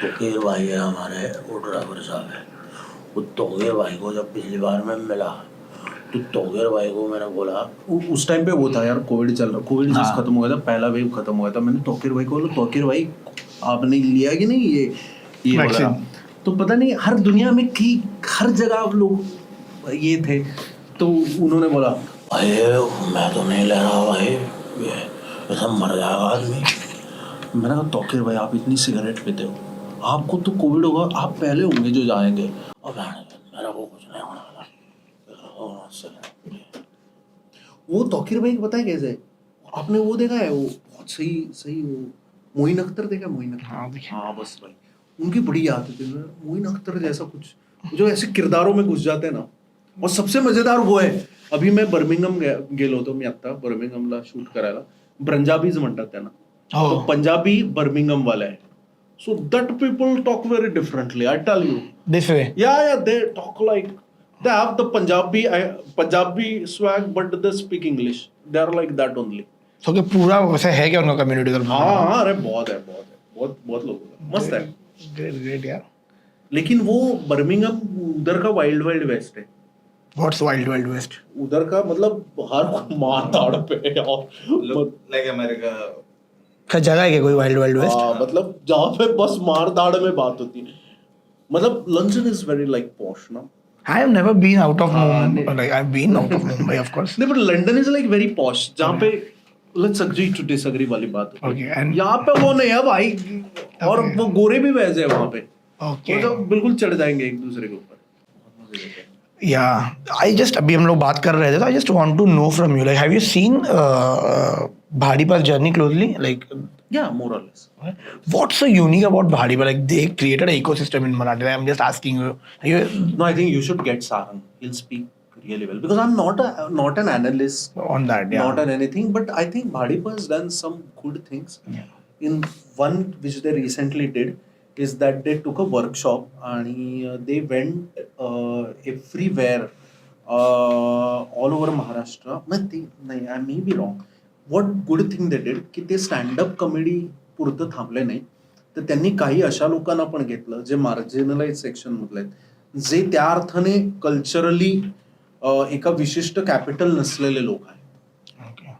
तोकीर भाई है हमारे, वो ड्राइवर साहब है, वो तोकीर भाई को जब पिछली बार मैं मिला, तो तोकीर भाई को मैंने बोला, उस टाइम पे वो था यार, कोविड चल रहा, कोविड जस्ट खत्म हो गया था, पहला वेव खत्म हुआ था। मैंने तोकीर भाई को बोला, तोकीर भाई आपने लिया कि नहीं ये वगैरह? तो पता नहीं, हर दुनिया में की हर जगह आप लोग ये थे, तो उन्होंने बोला भाई मैं तो नहीं ले रहा भाई, ये ऐसा मर जाएगा आदमी। मैंने कहा तोकीर भाई आप इतनी सिगरेट पीते हो, आपको तो कोविड होगा, आप पहले होंगे जो जाएंगे। और मेरा को कुछ नहीं होने वाला। वो तोकीर भाई पता है कैसे, आपने वो देखा है, वो बहुत सही वो मोइन अख्तर देखा, मोइन अख्तर? हाँ बस भाई, उनकी बड़ी याद थी मोइन अख्तर जैसा कुछ, जो ऐसे किरदारों में घुस जाते हैं ना। और सबसे मजेदार वो है, अभी मैं बर्मिंगम गेलो होतो मी आता बर्मिंगमला शूट करायला, पंजाबीज म्हणतात त्यांना, तो पंजाबी बर्मिंगम वाला है, so that people talk very differently, I tell you. this way? Yeah, they talk like, they have the Punjabi swag, but they speak English, they are like that only. So कि पूरा वैसे है क्या उनका community? हाँ अरे बहुत लोगों का मस्त है। ग्रेट यार। लेकिन वो बर्मिंगम उधर का वाइल्ड वेस्ट है। What's wild west? उधर का मतलब हर मार धाड़ पे, और like America. क्या जगह है क्या कोई वाइल्ड वेस्ट? मतलब जहाँ पे बस मार धाड़ में बात होती है। मतलब London is very like posh ना। I have never been out of Mumbai. Like I've been out of Mumbai, of course. नहीं, but London is like very posh, जहाँ पे let's agree to disagree वाली बात होती है। Okay, and यहाँ पे वो नहीं है भाई, और वो गोरे भी वैसे है वहाँ पे, okay. वो तो बिल्कुल चढ़ जाएंगे एक दूसरे के ऊपर। Yeah, अभी हम लोग बात कर रहे थे, तो I just want to know from you, like, have you seen Bhadipa's journey closely? Like, Yeah, more or less. what's so unique about Bhadipa? Like, they created an ecosystem in Marathi. I'm just asking you. No, I think you should get Sarang. He'll speak really well, because I'm not an analyst, On that, yeah. not on anything, but I think Bhadipa has done some good things. Yeah. In one which they recently did is that they took a workshop and they went everywhere all over Maharashtra. I may be wrong. What good thing they did की ते stand-up comedy पुरतं थांबले नाही, तर त्यांनी काही अशा लोकांना पण घेतलं जे मार्जिनलाइज सेक्शन मधले आहेत, जे त्या अर्थाने कल्चरली एका विशिष्ट कॅपिटल नसलेले लोक आहेत, Okay.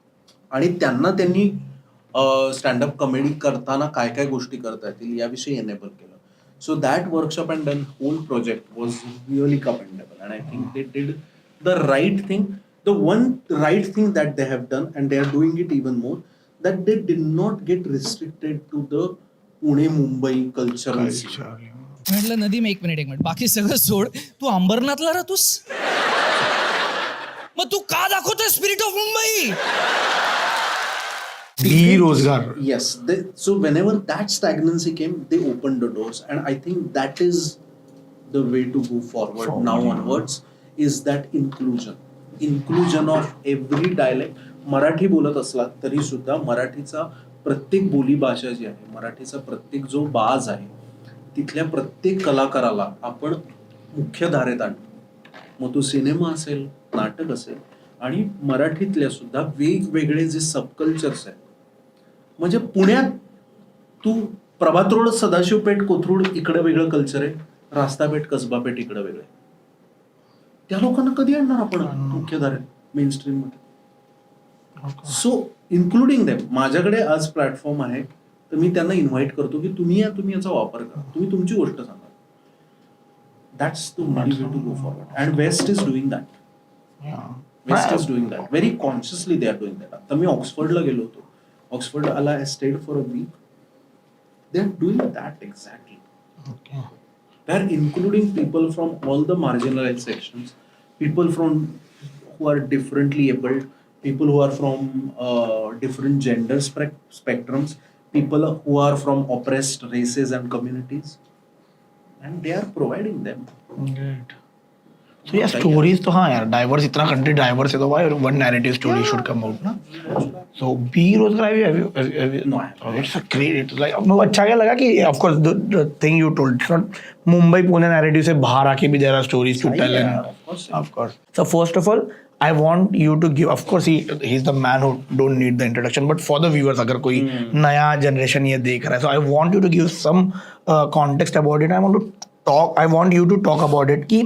आणि त्यांना त्यांनी स्टँडअप कॉमेडी करताना काय काय गोष्टी करता येतील याविषयी एनेबल केलं. So that workshop and then whole project was really commendable, and I think they did the right thing. the one right thing that they have done, and they are doing it even more, that they did not get restricted to the Pune-Mumbai cultural scene. म्हटलं नदीम एक minute बाकी सगळं सोड, तू अंबरनाथला राहतोस, मग तू का दाखवतोय spirit of Mumbai? Berozgar. Yes. So whenever that stagnancy came, they opened the doors, and I think that is the way to go forward now onwards, is that inclusion of every dialect. Marathi बोलत असला तरी सुद्धा मराठीचा प्रत्येक बोली भाषा जी आहे, मराठीचा प्रत्येक जो बाज आहे, तिथल्या प्रत्येक कलाकाराला आपण मुख्य धारेत आणतो. मग तो सिनेमा असेल, नाटक असेल, आणि मराठीतल्या सुद्धा वेगवेगळे जे सबकल्चर्स आहेत. म्हणजे पुण्यात तू प्रभात रोड, सदाशिवपेठ, कोथरूड इकडे वेगळं कल्चर आहे, रास्तापेठ, कसबापेठ इकडे वेगळं आहे. त्या लोकांना कधी आणणार आपण मुख्य धारेत, मेन स्ट्रीम मध्ये? सो इन्क्लुडिंग देम. माझ्याकडे आज प्लॅटफॉर्म आहे, तर मी त्यांना इन्व्हाइट करतो की तुम्ही याचा वापर करा, तुम्ही तुमची गोष्ट सांगा. That's the only way to go forward, and west is doing that. West is doing that very consciously. They are doing that. आता मी ऑक्सफर्डला गेलो होतो. Oxford, I stayed for a week. They are doing that exactly. Okay. They are including people from all the marginalized sections, people who are differently abled, people who are from different gender spectrums, people who are from oppressed races and communities, and they are providing them. Great. So yeah, stories तो हाँ यार, diverse, इतना country diverse है तो why one narrative story should come out ना? So Berozgar, have you? No, I haven't. It's a great. It's like अब मुझे अच्छा क्या लगा कि of course the thing you told, it's not Mumbai Pune narrative से बाहर आके भी there are stories to tell. Yeah, Of course. So first of all, I want you to give. Of course, he's the man who don't need the introduction. But for the viewers, अगर कोई नया generation ये देख रहा है, so I want you to give some context about it. I want you to talk about it. कि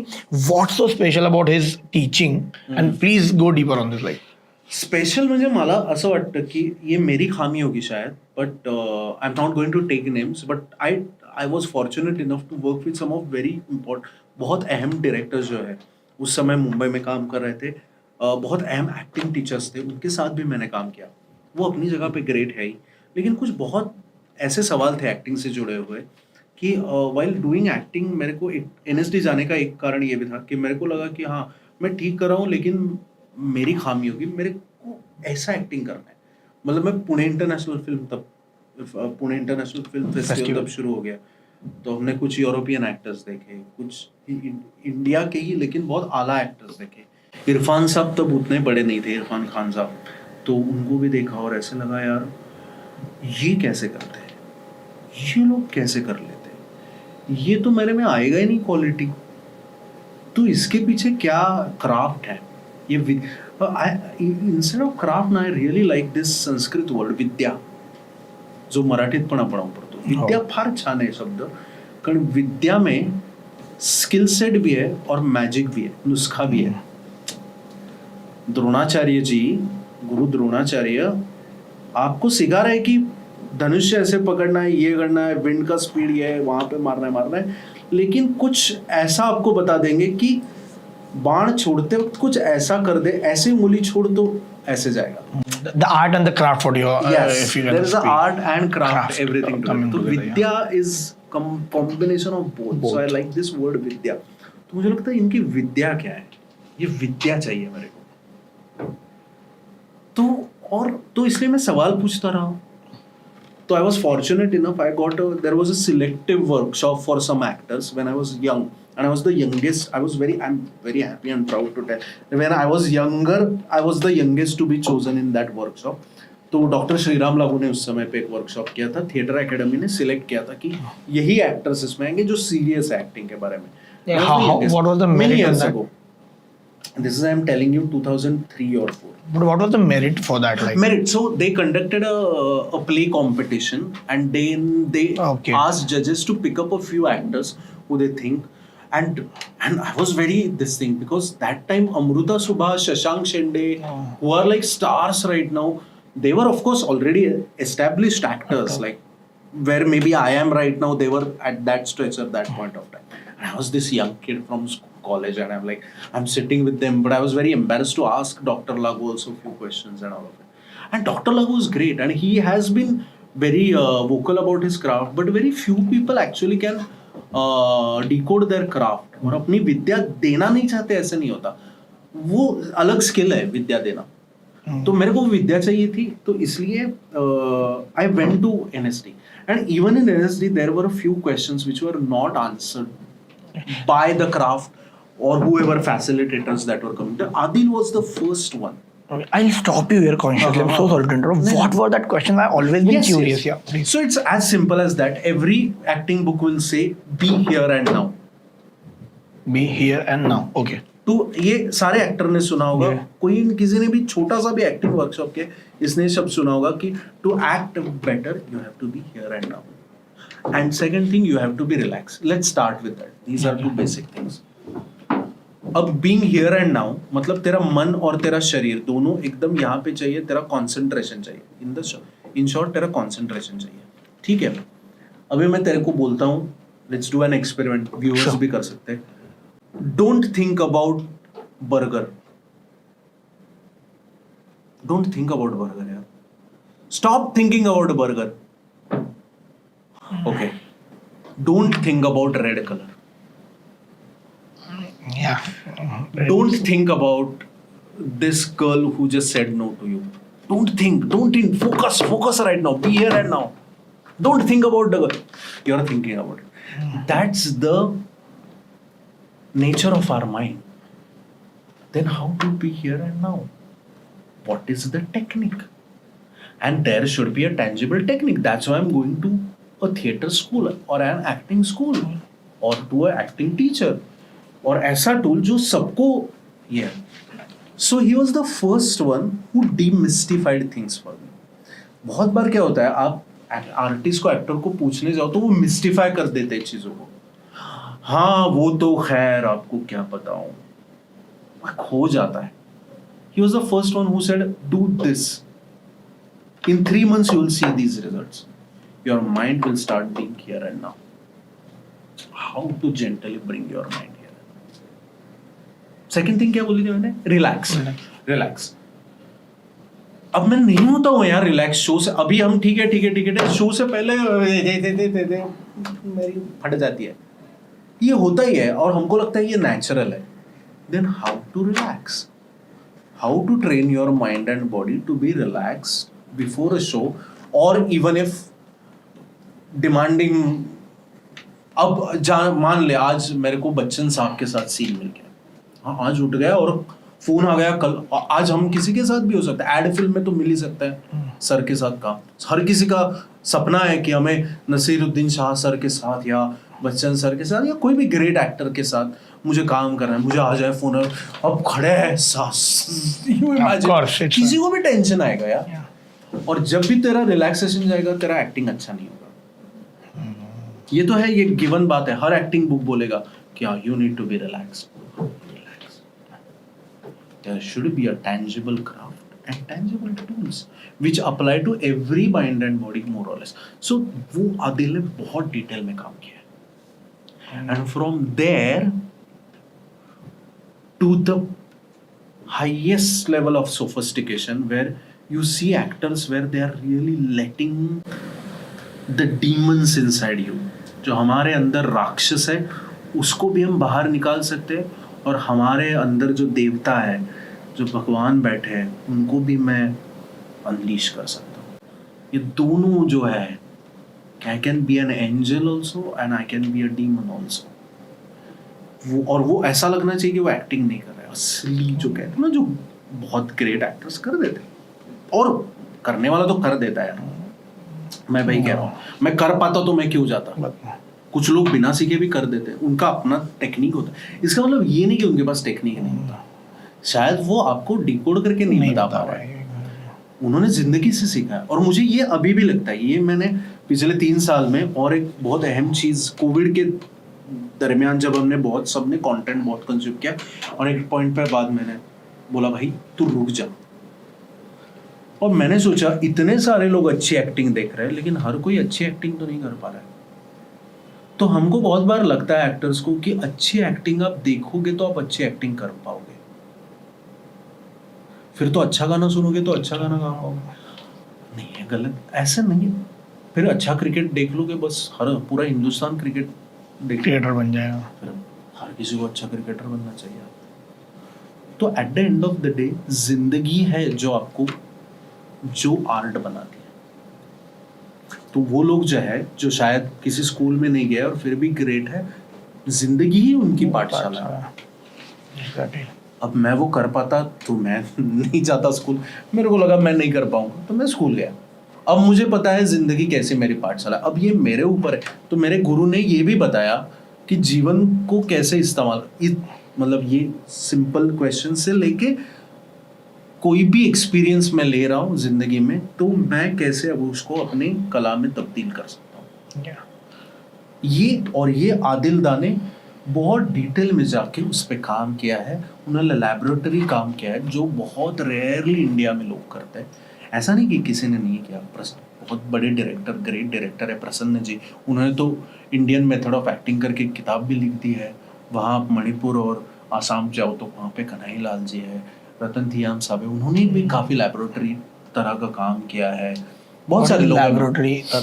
what's so special about his teaching, and please go deeper on this. Like special म्हणजे मला असं वाटतं की ये मेरी खामी होगी शायद, but I am not going to take names, but I was fortunate enough to work with some of very important, बहुत अहम डायरेक्टर्स जो है उस समय मुंबई में काम कर रहे थे. बहुत अहम एक्टिंग टीचर्स थे, उनके साथ भी मैंने काम किया. वो अपनी जगह पे ग्रेट है ही, लेकिन कुछ बहुत ऐसे सवाल थे एक्टिंग से जुड़े हुए कि वाइल डूइंग एक्टिंग मेरे को NSD जाने का एक कारण ये भी था कि मेरे को लगा कि हाँ मैं ठीक कर रहा हूँ, लेकिन मेरी खामी होगी, मेरे को ऐसा एक्टिंग करना है. मतलब मैं पुणे इंटरनेशनल फिल्म फेस्टिवल तब शुरू हो गया, तो हमने कुछ यूरोपियन एक्टर्स देखे, कुछ इंडिया के ही लेकिन बहुत आला एक्टर्स देखे. इरफान साहब तब उतने बड़े नहीं थे, इरफान खान साहब, तो उनको भी देखा और ऐसे लगा यार ये कैसे करते हैं, ये लोग कैसे कर लेते हैं, ये तो मेरे में आएगा ही नहीं क्वालिटी. तो इसके पीछे क्या क्राफ्ट है ये. Instead of craft I really like this Sanskrit word vidya, जो मराठीत पण आपण वापरतो. विद्या फार छान आहे शब्द, कारण विद्या में स्किल सेट भी है और मैजिक भी है, नुस्खा भी है. द्रोणाचार्य जी, गुरु द्रोणाचार्य आपको सिखा रहे कि धनुष्य ऐसे पकड़ना है, ये करना है, विंड का स्पीड ये है, वहां पे मारना है, लेकिन कुछ ऐसा आपको बता देंगे कि बाण छोड़ते वक्त कुछ ऐसा कर दे, ऐसे उंगली छोड़ तो ऐसे जाएगा. the art and the craft for you. Yes, if you there is speak. art and craft, everything coming together. तो together, Vidya is combination of both. So I like this word विद्या. तो मुझे लगता है इनकी विद्या क्या है, ये विद्या चाहिए मेरे को. तो इसलिए मैं सवाल पूछता रहा हूँ. So I was fortunate enough, there was a selective workshop for some actors when I was young, and I was the youngest. I'm very happy and proud to tell. When I was younger, I was the youngest to be chosen in that workshop. तो doctor Shriram लागू ने उस समय पे एक workshop किया था, theatre academy ने सिलेक्ट किया था कि यही एक्टर्स इसमें आएंगे जो सीरियस है एक्टिंग के बारे में. What was the merit of that? This is, I am telling you, 2003 or 4. But what was the merit for that? Like Merit. So they conducted a play competition, and then they asked judges to pick up a few actors who they think, and I was very this thing, because that time Amruta Subhash, Shashank Shende, who are like stars right now, they were of course already established actors, like where maybe I am right now, they were at that stretch at that point of time. And I was this young kid from school. college, and I'm sitting with them, but I was very embarrassed to ask Dr. Lagu also a few questions and all of it. And Dr. Lagu is great, and he has been very vocal about his craft, but very few people actually can decode their craft. और अपनी विद्या देना नहीं चाहते, ऐसे नहीं होता, वो अलग स्किल है विद्या देना. तो मेरे को विद्या चाहिए थी, तो इसलिए I went to NSD, and even in NSD there were a few questions which were not answered by the craft or whoever facilitators that were coming. Adil was the first one. Okay, I'll stop you here consciously. I'm so sorry to interrupt. What were that question? I've always been curious. Yeah, please. So it's as simple as that. Every acting book will say, "Be here and now." Be here and now. Okay. तो ये सारे actor ने सुना होगा. कोई किसी ने भी छोटा सा भी एक्टिंग वर्कशॉप के इसने शब्द सुना होगा कि to act better you have to be here and now, and second thing you have to be relax. Let's start with that. These are two basic things. अब बीइंग हियर एंड नाउ मतलब तेरा मन और तेरा शरीर दोनों एकदम यहाँ पे चाहिए. तेरा कॉन्सेंट्रेशन चाहिए इन शॉर्ट तेरा कॉन्सेंट्रेशन चाहिए. ठीक है, अभी मैं तेरे को बोलता हूँ, let's do an experiment. Viewers भी कर सकते हैं. Don't think about burger. Don't think about burger, यार. Stop thinking about burger. Okay. Don't think about red color. Yeah. Don't think about this girl who just said no to you. Don't think. Focus. Focus right now. Be here and now. Don't think about the girl. You're thinking about it. That's the nature of our mind. Then how to be here and now? What is the technique? And there should be a tangible technique. That's why I'm going to a theatre school or an acting school or to an acting teacher or ऐसा tool जो सबको ये. So he was the first one who demystified things for me. बहुत बार क्या होता है, आप artist को एक्टर को पूछने जाओ तो वो मिस्टिफाई कर देते हैं चीजों को. हाँ वो तो खैर आपको क्या बताऊं, खो जाता है. He was the first one who said, do this. In 3 months you will see these results. Your mind will start being here and now. How to gently bring your mind here. Second thing क्या बोली थी मैंने? Relax. अब मैं नहीं होता हूँ यार रिलैक्स शो से. अभी हम ठीक है शो से पहले मेरी फट जाती है. ये होता ही है और हमको लगता है ये नेचुरल है. Then how to relax, how to train your mind and body to be relaxed before a show और इवन इफ डिमांडिंग. अब मान ले आज मेरे को बच्चन साहब के साथ सीन मिल गया, हाँ आज उठ गया और फोन आ गया कल. आज हम किसी के साथ भी हो सकता है, एड फिल्म में तो मिल ही सकता है सर के साथ काम. हर किसी का सपना है कि हमें नसीरुद्दीन शाह सर के साथ या बच्चन सर के साथ या कोई भी ग्रेट एक्टर के साथ मुझे काम करना है. मुझे आ जाए फोन, अब खड़े हैं किसी को भी टेंशन आएगा यार. और जब भी तेरा रिलैक्सेशन जाएगा तेरा एक्टिंग अच्छा नहीं होगा. ये तो है, ये गिवन बात है. हर एक्टिंग बुक बोलेगा क्या you need to be relax. There should be a tangible craft and tangible tools which apply to every mind and body more or less. So वो आदिल ने बहुत डिटेल में काम किया है. And from there to the highest level of sophistication where you see actors where they are really letting the demons inside you. जो हमारे अंदर राक्षस है उसको भी हम बाहर निकाल सकते हैं और हमारे अंदर जो देवता है, जो भगवान बैठे हैं, उनको भी मैं अनलीश कर सकता हूँ. ये दोनों जो है, I can be an angel also and I can be a demon also. वो ऐसा लगना चाहिए कि वो एक्टिंग नहीं कर रहा है. असली जो कहते हैं ना, जो बहुत ग्रेट एक्टर्स कर देते हैं, और करने वाला तो कर देता है यार. मैं भाई कह रहा हूँ, मैं कर पाता तो मैं क्यों जाता. कुछ लोग बिना सीखे भी कर देते हैं, उनका अपना टेक्निक होता है. इसका मतलब ये नहीं कि उनके पास टेक्निक नहीं होता, शायद वो आपको डिकोड करके नहीं बता पा रहा है. उन्होंने जिंदगी से सीखा है. और मुझे ये अभी भी लगता है, ये मैंने पिछले 3 साल में, और एक बहुत अहम चीज कोविड के दरमियान जब हमने सबने कंटेंट बहुत कंज्यूम किया और एक पॉइंट पे बाद मैंने बोला भाई तू रुक जा. और मैंने सोचा इतने सारे लोग अच्छी एक्टिंग देख रहे हैं लेकिन हर कोई अच्छी एक्टिंग तो नहीं कर पा रहा है. तो हमको बहुत बार लगता है एक्टर्स को कि अच्छी एक्टिंग आप देखोगे तो आप अच्छी एक्टिंग कर पाओगे, फिर तो अच्छा गाना सुनोगे तो अच्छा गाना गा पाओगे। नहीं है, गलत, ऐसा नहीं है। फिर अच्छा क्रिकेट देख लोगे, बस हर पूरा हिंदुस्तान क्रिकेट देख, क्रिएटर बन जाएगा। फिर हर किसी को अच्छा क्रिकेटर बनना चाहिए। तो at the end of the day जिंदगी है जो आपको जो आर्ट बनाती है। तो वो लोग जो है जो शायद किसी स्कूल में नहीं गए और फिर भी ग्रेट है, जिंदगी ही उनकी पाठशाला है। Exactly. अब मैं वो कर पाता तो मैं नहीं जाता स्कूल, मेरे को लगा मैं नहीं कर पाऊंगा तो मैं स्कूल गया। अब मुझे पता है जिंदगी कैसे मेरी पाठशाला, अब ये मेरे ऊपर है। तो मेरे गुरु ने ये भी बताया कि जीवन को कैसे इस्तेमाल, मतलब ये सिंपल क्वेश्चन से लेके कोई भी एक्सपीरियंस मैं ले रहा हूँ जिंदगी में, तो मैं कैसे अब उसको अपनी कला में तब्दील कर सकता हूँ। Yeah. ये आदिल दा ने बहुत डिटेल में जाके उस पर काम किया है। उन्होंने लैबोरेटरी काम किया है जो बहुत रेयरली इंडिया में लोग करते हैं। ऐसा नहीं कि किसी ने नहीं किया। बहुत बड़े डायरेक्टर, ग्रेट डायरेक्टर है प्रसन्न जी, उन्होंने तो इंडियन मेथड ऑफ एक्टिंग करके किताब भी लिख दी है। वहाँ आप मणिपुर और आसाम जाओ तो वहाँ पे कन्हैया लाल जी है, रतन थियाम साहब है, उन्होंने भी काफ़ी लैबोरेटरी तरह का काम किया है। बहुत सारे लोग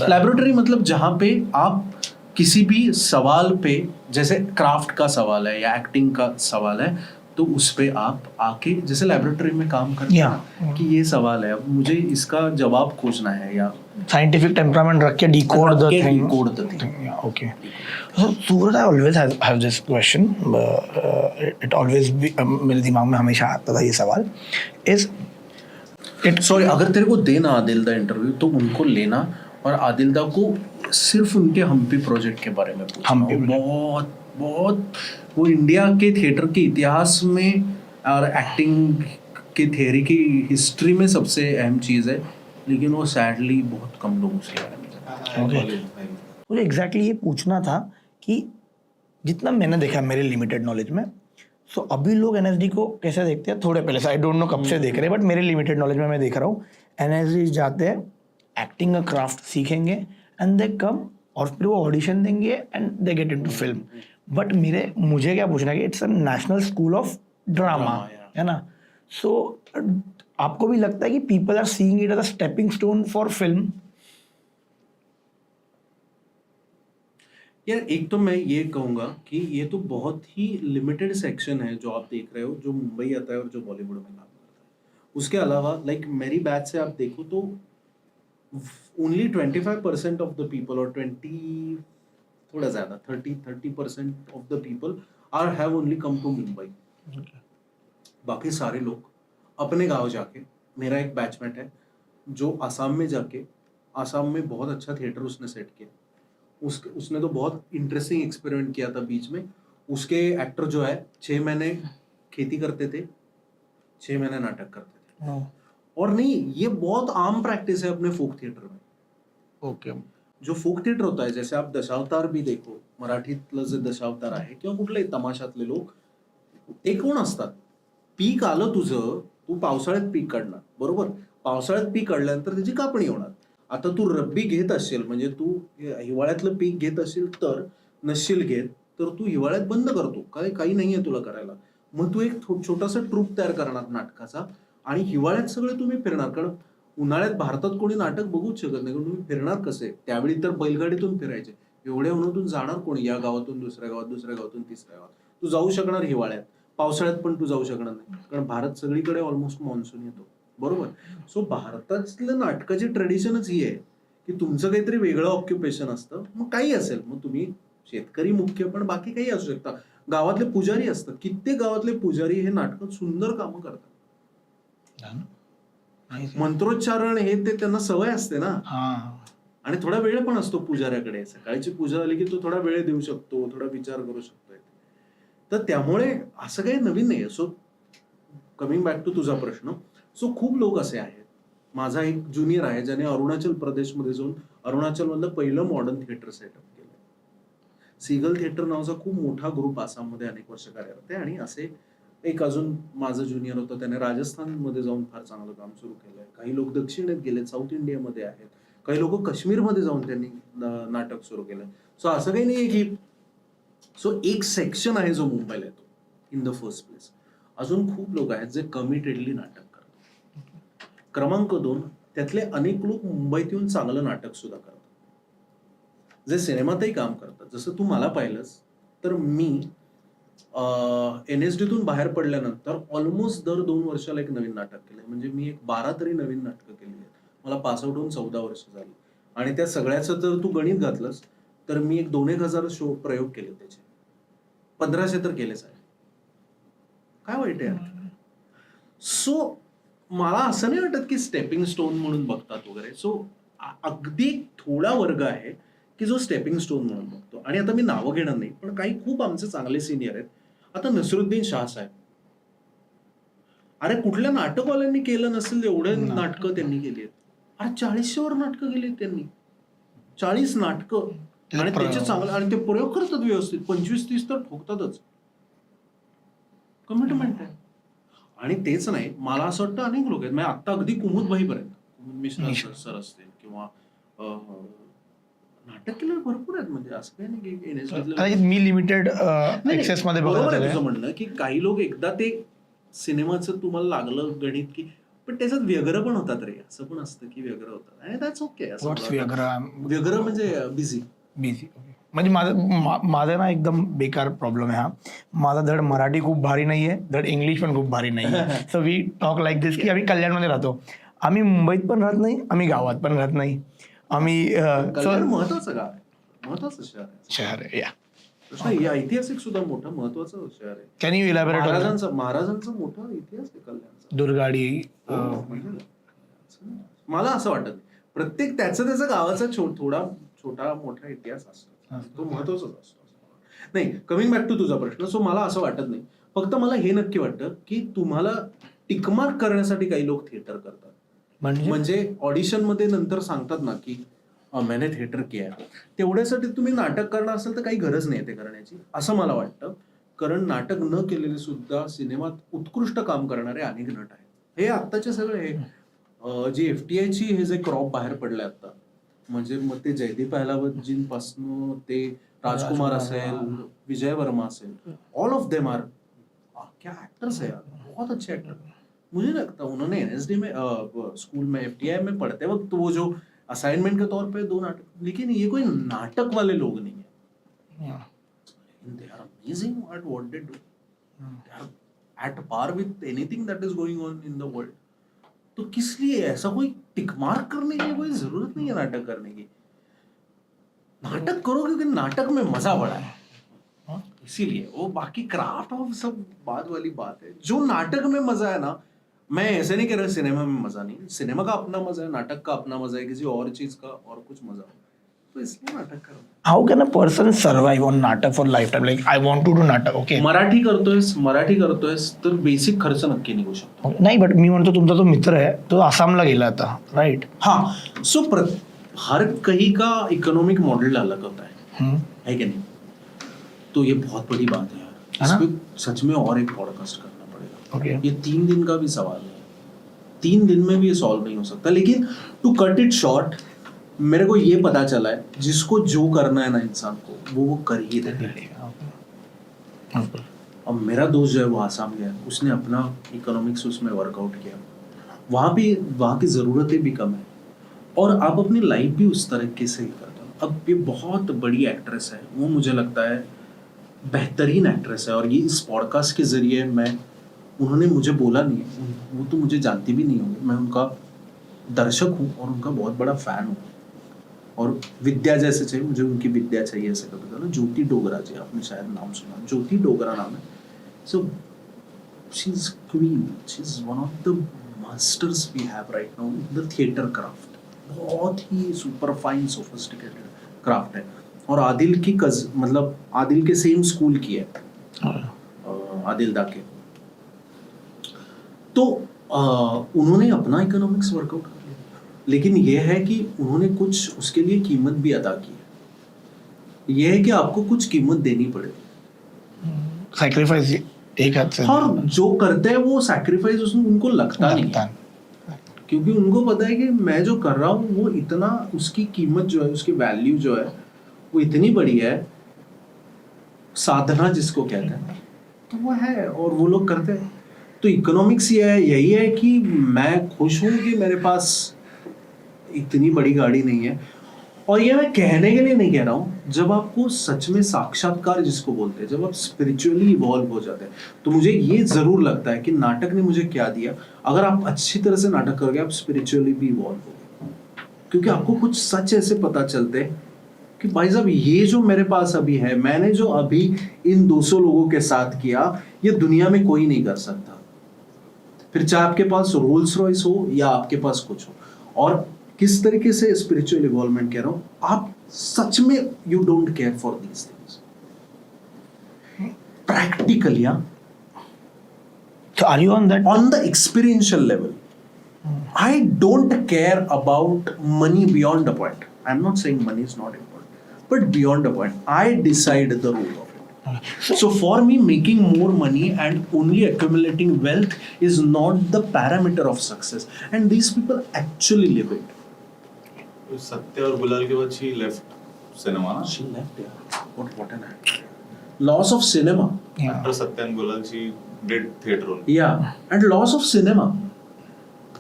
लैबोरेटरी मतलब जहाँ पे आप किसी भी सवाल पे, जैसे क्राफ्ट का सवाल है या एक्टिंग का सवाल है, तो उस पे आप आके जैसे लैबोरेटरी में काम करते हैं ना, कि ये सवाल है, अब मुझे इसका जवाब खोजना है, या Scientific temperament रख के decode the thing. decode the thing. Yeah, okay. So Suraj, I always have this question. It always मेरे दिमाग में हमेशा आता था ये सवाल. Is it सॉरी, अगर तेरे को देना आदिल दा इंटरव्यू तो उनको लेना और आदिल दा को सिर्फ उनके हम्पी प्रोजेक्ट के बारे में पूछना। हम्पी बहुत बहुत वो इंडिया के थिएटर के इतिहास में और एक्टिंग के थियरी की हिस्ट्री में सबसे अहम चीज़ है, लेकिन वो सैडली बहुत कम लोग उसके बारे में जानते हैं। मुझे एग्जैक्टली ये पूछना था कि जितना मैंने देखा मेरे लिमिटेड नॉलेज में, सो अभी लोग एनएसडी को कैसे देखते हैं, थोड़े पहले से, आई डोंट नो कब से देख रहे हैं, बट मेरे लिमिटेड नॉलेज में मैं देख रहा हूँ एनएसडी जाते हैं, एक्टिंग का क्राफ्ट सीखेंगे एंड दे कम, और फिर वो ऑडिशन देंगे and they get into film. But मुझे क्या पूछना है कि it's a National School of Drama, है ना? सो आपको भी लगता है कि people are seeing it as a stepping stone for film? यार एक तो मैं ये कहूँगा कि ये तो बहुत ही लिमिटेड सेक्शन है जो आप देख रहे हो, जो मुंबई आता है और जो बॉलीवुड में काम करता है। उसके अलावा लाइक मेरी बैच से आप देखो तो ओनली 25% ऑफ द पीपल, और 20 थोड़ा ज़्यादा 30% of the people are have only come to Mumbai. बाकी सारे लोग अपने गांव जाके, मेरा एक बैचमेट है जो आसाम में जाके, आसाम में बहुत अच्छा थिएटर उसने सेट किया। उसने तो बहुत इंटरेस्टिंग एक्सपेरिमेंट किया था बीच में। उसके एक्टर जो है 6 महीने खेती करते थे, 6 महीने नाटक करते थे। और नहीं, ये बहुत आम प्रैक्टिस है अपने फोक थिएटर में। ओके, जो फोक थिएटर होता है, जैसे आप दशावतार भी देखो, मराठीतलं जे दशावतार आहे किंवा कुठले तमाशातले लोक, ते कोण असतात? पीक आलं तुझं, तू पावसाळ्यात पीक काढणार, बरोबर? पावसाळ्यात पीक काढल्यानंतर त्याची कापणी होणार। आता तू रब्बी घेत असशील, म्हणजे तू हिवाळ्यातलं पीक घेत असशील तर, नसशील घेत तर तू हिवाळ्यात बंद करतो, काही नाहीये तुला करायला। मग तू एक छोटासा ट्रूप तयार करणार नाटकाचा, आणि हिवाळ्यात सगळे तुम्ही फिरणार, कारण उन्हाळ्यात भारतात कोणी नाटक बघूच शकत नाही, कारण तुम्ही फिरणार कसे? त्यावेळी तर बैलगाडीतून फिरायचे, एवढ्या उन्हातून जाणार कोणी? या गावातून दुसऱ्या गावात, दुसऱ्या गावातून तिसऱ्या गावात तू जाऊ शकणार हिवाळ्यात, पावसाळ्यात पण तू जाऊ शकणार नाही, कारण भारत सगळीकडे ऑलमोस्ट मान्सून येतो, बरोबर? सो भारतातलं नाटकाची ट्रेडिशनच ही आहे की तुमचं काहीतरी वेगळं ऑक्युपेशन असतं, मग काही असेल, मग तुम्ही शेतकरी मुख्य, पण बाकी काही असू शकता, गावातले पुजारी असतात, कित्येक गावातले पुजारी हे नाटकात सुंदर कामं करतात, मंत्रोच्चारण हे ते त्यांना सवय असते ना, आणि थोडा वेळ पण असतो पुजाऱ्याकडे, सकाळची पूजा झाली की तो थोडा वेळ देऊ शकतो, थोडा विचार करू शकतो, तर त्यामुळे असं काही नवीन नाही. सो कमिंग बॅक टू तुझा प्रश्न, सो खूप लोक असे आहेत. माझा एक ज्युनियर आहे ज्याने अरुणाचल प्रदेशमध्ये जाऊन अरुणाचल मधलं पहिलं मॉडर्न थिएटर सेटअप केलं. सीगल थिएटर नावाचा खूप मोठा ग्रुप आसाममध्ये अनेक वर्ष कार्यरत आहे, आणि असे एक अजून माझा ज्युनियर होता, त्याने राजस्थानमध्ये जाऊन फार चांगलं काम सुरू केलंय. काही लोक दक्षिणेत गेले, साऊथ इंडियामध्ये आहेत. काही लोक काश्मीरमध्ये जाऊन त्यांनी नाटक सुरू केलं. सो असं काही नाहीये की सो एक सेक्शन आहे जो मुंबईला येतो इन द फर्स्ट प्लेस. अजून खूप लोक आहेत जे कमिटेडली नाटक करतात. क्रमांक 2, त्यातले अनेक लोक मुंबईत येऊन चांगलं नाटक सुद्धा करतात, जे सिनेमातही काम करतात. जसं तू मला पाहिलंस तर मी NSD बाहेर पडल्यानंतर ऑलमोस्ट दर 2 वर्षाला एक नवीन नाटक केलंय. म्हणजे मी एक 12 तरी नवीन नाटकं केली आहेत. मला पास आउट होऊन 14 वर्ष झाली. आणि त्या सगळ्याचं जर तू गणित घातलंस तर मी एक 2-1 हजार शो प्रयोग केले, त्याचे 1500 तर केलेच आहे. काय वाईट आहे. सो मला असं नाही वाटत की स्टेपिंग स्टोन म्हणून बघतात वगैरे. सो अगदी थोडा वर्ग आहे की जो स्टेपिंग स्टोन म्हणून बघतो. आणि आता मी नावं घेणार नाही, पण काही खूप आमचे चांगले सिनियर आहेत. आता नसिरुद्दीन शाह साहेब, अरे कुठल्या नाटकवाल्यांनी केलं नसेल एवढे नाटकं त्यांनी केली आहेत. अरे 40 वर नाटकं केली त्यांनी, 40 नाटकं. आणि त्याचे चांगले, आणि ते प्रयोग करतात व्यवस्थित. 25-30 तर ठोकतातच. कमिटमेंट आहे. आणि तेच नाही, मला असं वाटतं अनेक लोक आहेत. म्हणजे आता अगदी कुमुदभाई पर्यंत, कुमुद मिश्रा सर असतील किंवा नाटक केलं भरपूर आहेत. म्हणजे असं काही नाही की कदाचित मी लिमिटेड ऍक्सेस मध्ये बरोबर आहे बघत तुझं म्हणणं की काही लोक एकदा ते सिनेमाचं तुम्हाला लागलं गणित की, पण त्याच्यात व्यग्र पण होतात रे. असं पण असतं की व्यग्र होतात आणि दॅट्स ओके. व्यग्र म्हणजे बिझी. म्हणजे माझा ना एकदम बेकार प्रॉब्लेम आहे हा. माझा धड मराठी खूप भारी नाहीये, धड इंग्लिश पण खूप भारी नाहीये. So we talk like this की आम्ही कल्याणमध्ये राहतो. आम्ही मुंबईत पण राहत नाही, आम्ही गावात पण राहत नाही. आम्ही महत्वाचं गाव आहे, महत्वाचं शहर आहे. या ऐतिहासिक सुद्धा मोठं महत्वाचं शहर आहे. Can you elaborate? महाराजांचा मोठा इतिहास आहे कल्याणचा. दुर्गाडी. मला असं वाटत नाही. प्रत्येक त्याचा गावाचा छोटा मोठा इतिहास असतो, तो महत्वाचाच असतो. नाही, कमिंग बॅक टू तुझा प्रश्न. सो मला असं वाटत नाही. फक्त मला हे नक्की वाटतं की तुम्हाला टिकमार्क करण्यासाठी काही लोक थिएटर करतात. म्हणजे ऑडिशन मध्ये नंतर सांगतात ना की मैंने थिएटर किया है, तेवढ्यासाठी तुम्ही नाटक करणार असेल तर काही गरज नाही ते करण्याची, असं मला वाटतं. कारण नाटक न केलेले सुद्धा सिनेमात उत्कृष्ट काम करणारे अनेक नट आहेत. हे आत्ताचे सगळे हे जे FTI ची हे जे क्रॉप बाहेर पडले आता, म्हणजे मग ते जयदीप अहलावतजींपासून ते राजकुमार असेल, विजय वर्मा असेल, ऑल ऑफ देम आर क्या एक्टर्स है यार, बहुत अच्छे एक्टर. मुझे लगता है उन्होंने NSD में स्कूल में FTI में पढ़ते वक्त वो जो असाइनमेंट के तौर पे 2 नाटक, लेकिन ये कोई नाटक वाले लोग नहीं है. They are amazing at what they do. They are at par with anything that is going on in the world. तो किस लिए ऐसा कोई टिक मार्क करने की कोई जरूरत नहीं है नाटक करने की. नाटक करो क्योंकि नाटक में मजा बड़ा है, इसीलिए. वो बाकी क्राफ्ट ऑफ सब बाद वाली बात है. जो नाटक में मजा है ना, मैं ऐसे नहीं कह रहा सिनेमा में मजा नहीं. सिनेमा का अपना मजा है, नाटक का अपना मजा है, किसी और चीज का और कुछ मजा है, तो इसलिए नाटक करो. How can a person survive on natak for life time? Like I want to do natak. Okay, Marathi करतोयस तर बेसिक खर्च नक्की निघू शकतो. नाही, बट मी म्हणतो तुमचा तो मित्र आहे तो आसामला गेला आता, राईट? हाँ, सो हर कहीं का इकोनॉमिक मॉडल अलग होता है कि नहीं? तो ये बहुत बड़ी बात है यार. इस पे सच में और एक पॉडकास्ट करना पड़ेगा. ओके, ये 3 दिन का भी सवाल है. 3 दिन में भी ये सॉल्व नहीं हो सकता. लेकिन टू कट इट शॉर्ट, मेरे को ये पता चला है जिसको जो करना है ना इंसान को, वो कर ही देता है. अब मेरा दोस्त जो है वो आसाम गया, उसने अपना इकोनॉमिक्स उसमें वर्कआउट किया. वहाँ की ज़रूरतें भी कम है और आप अपनी लाइफ भी उस तरीके से ही करते हो. अब ये बहुत बड़ी एक्ट्रेस है, वो मुझे लगता है बेहतरीन एक्ट्रेस है. और ये इस पॉडकास्ट के ज़रिए उन्होंने मुझे बोला नहीं है, वो तो मुझे जानती भी नहीं होंगी. मैं उनका दर्शक हूँ और उनका बहुत बड़ा फ़ैन हूँ. और विद्या जैसे चाहिए, मुझे उनकी विद्या चाहिए ऐसे कभी कभी. ज्योति डोगरा जी, आपने शायद नाम सुना, ज्योति डोगरा नाम है. So she is queen, she is one of the masters we have right now in the theatre craft. बहुत ही सुपर फाइन सोफिस्टिकेटेड क्राफ्ट है. और आदिल की मतलब आदिल के सेम स्कूल की है, आदिल दा के. तो उन्होंने अपना इकोनॉमिक्स वर्कआउट कर लिया, लेकिन यह है कि उन्होंने कुछ उसके लिए कीमत भी अदा की है. यह है कि आपको कुछ कीमत देनी पड़ेगी. सैक्रिफाइस एक हाथ से. और जो करते हैं वो सैक्रिफाइस उनको लगता नहीं है, क्योंकि उनको पता है कि मैं जो कर रहा हूँ वो इतना, उसकी कीमत जो है, उसकी वैल्यू जो है वो इतनी बड़ी है, साधना जिसको कहते हैं, तो वो है और वो लोग करते हैं। तो इकोनॉमिक्स ये है, यही है कि मैं खुश हूँ कि मेरे पास इतनी बड़ी गाड़ी नहीं है। और ये मैं कहने के लिए नहीं कह रहा हूँ, जब आपको सच में साक्षात्कार जिसको बोलते हैं, जब आप स्पिरिचुअली इवॉल्व हो जाते हैं, तो मुझे ये जरूर लगता है कि नाटक ने मुझे क्या दिया। अगर आप अच्छी तरह से नाटक करोगे, आप स्पिरिचुअली भी इवॉल्व हो, क्योंकि आपको कुछ सच ऐसे पता चलते हैं कि भाई साहब ये जो मेरे पास अभी है, मैंने जो अभी इन 200 लोगों के साथ किया, ये दुनिया में कोई नहीं कर सकता। फिर चाहे आपके पास रोल्स रॉयस हो या आपके पास कुछ हो। और किस तरीके से स्पिरिचुअल इवॉल्वमेंट कह रहा हूं, आप सच में you don't care for these things practically. So are you on that? On the experiential level, I don't care about money beyond a point. I'm not saying money is not important, but beyond a point, I decide the role of it. So for me, making more money and only accumulating wealth is not the parameter of success. And these people actually live it. सत्य और गुलाल के बाद she left cinema ना? She left, yeah. What an actor. Loss of cinema. Yeah. After Satya and Gulal, she did theatre only. Yeah. And loss of cinema.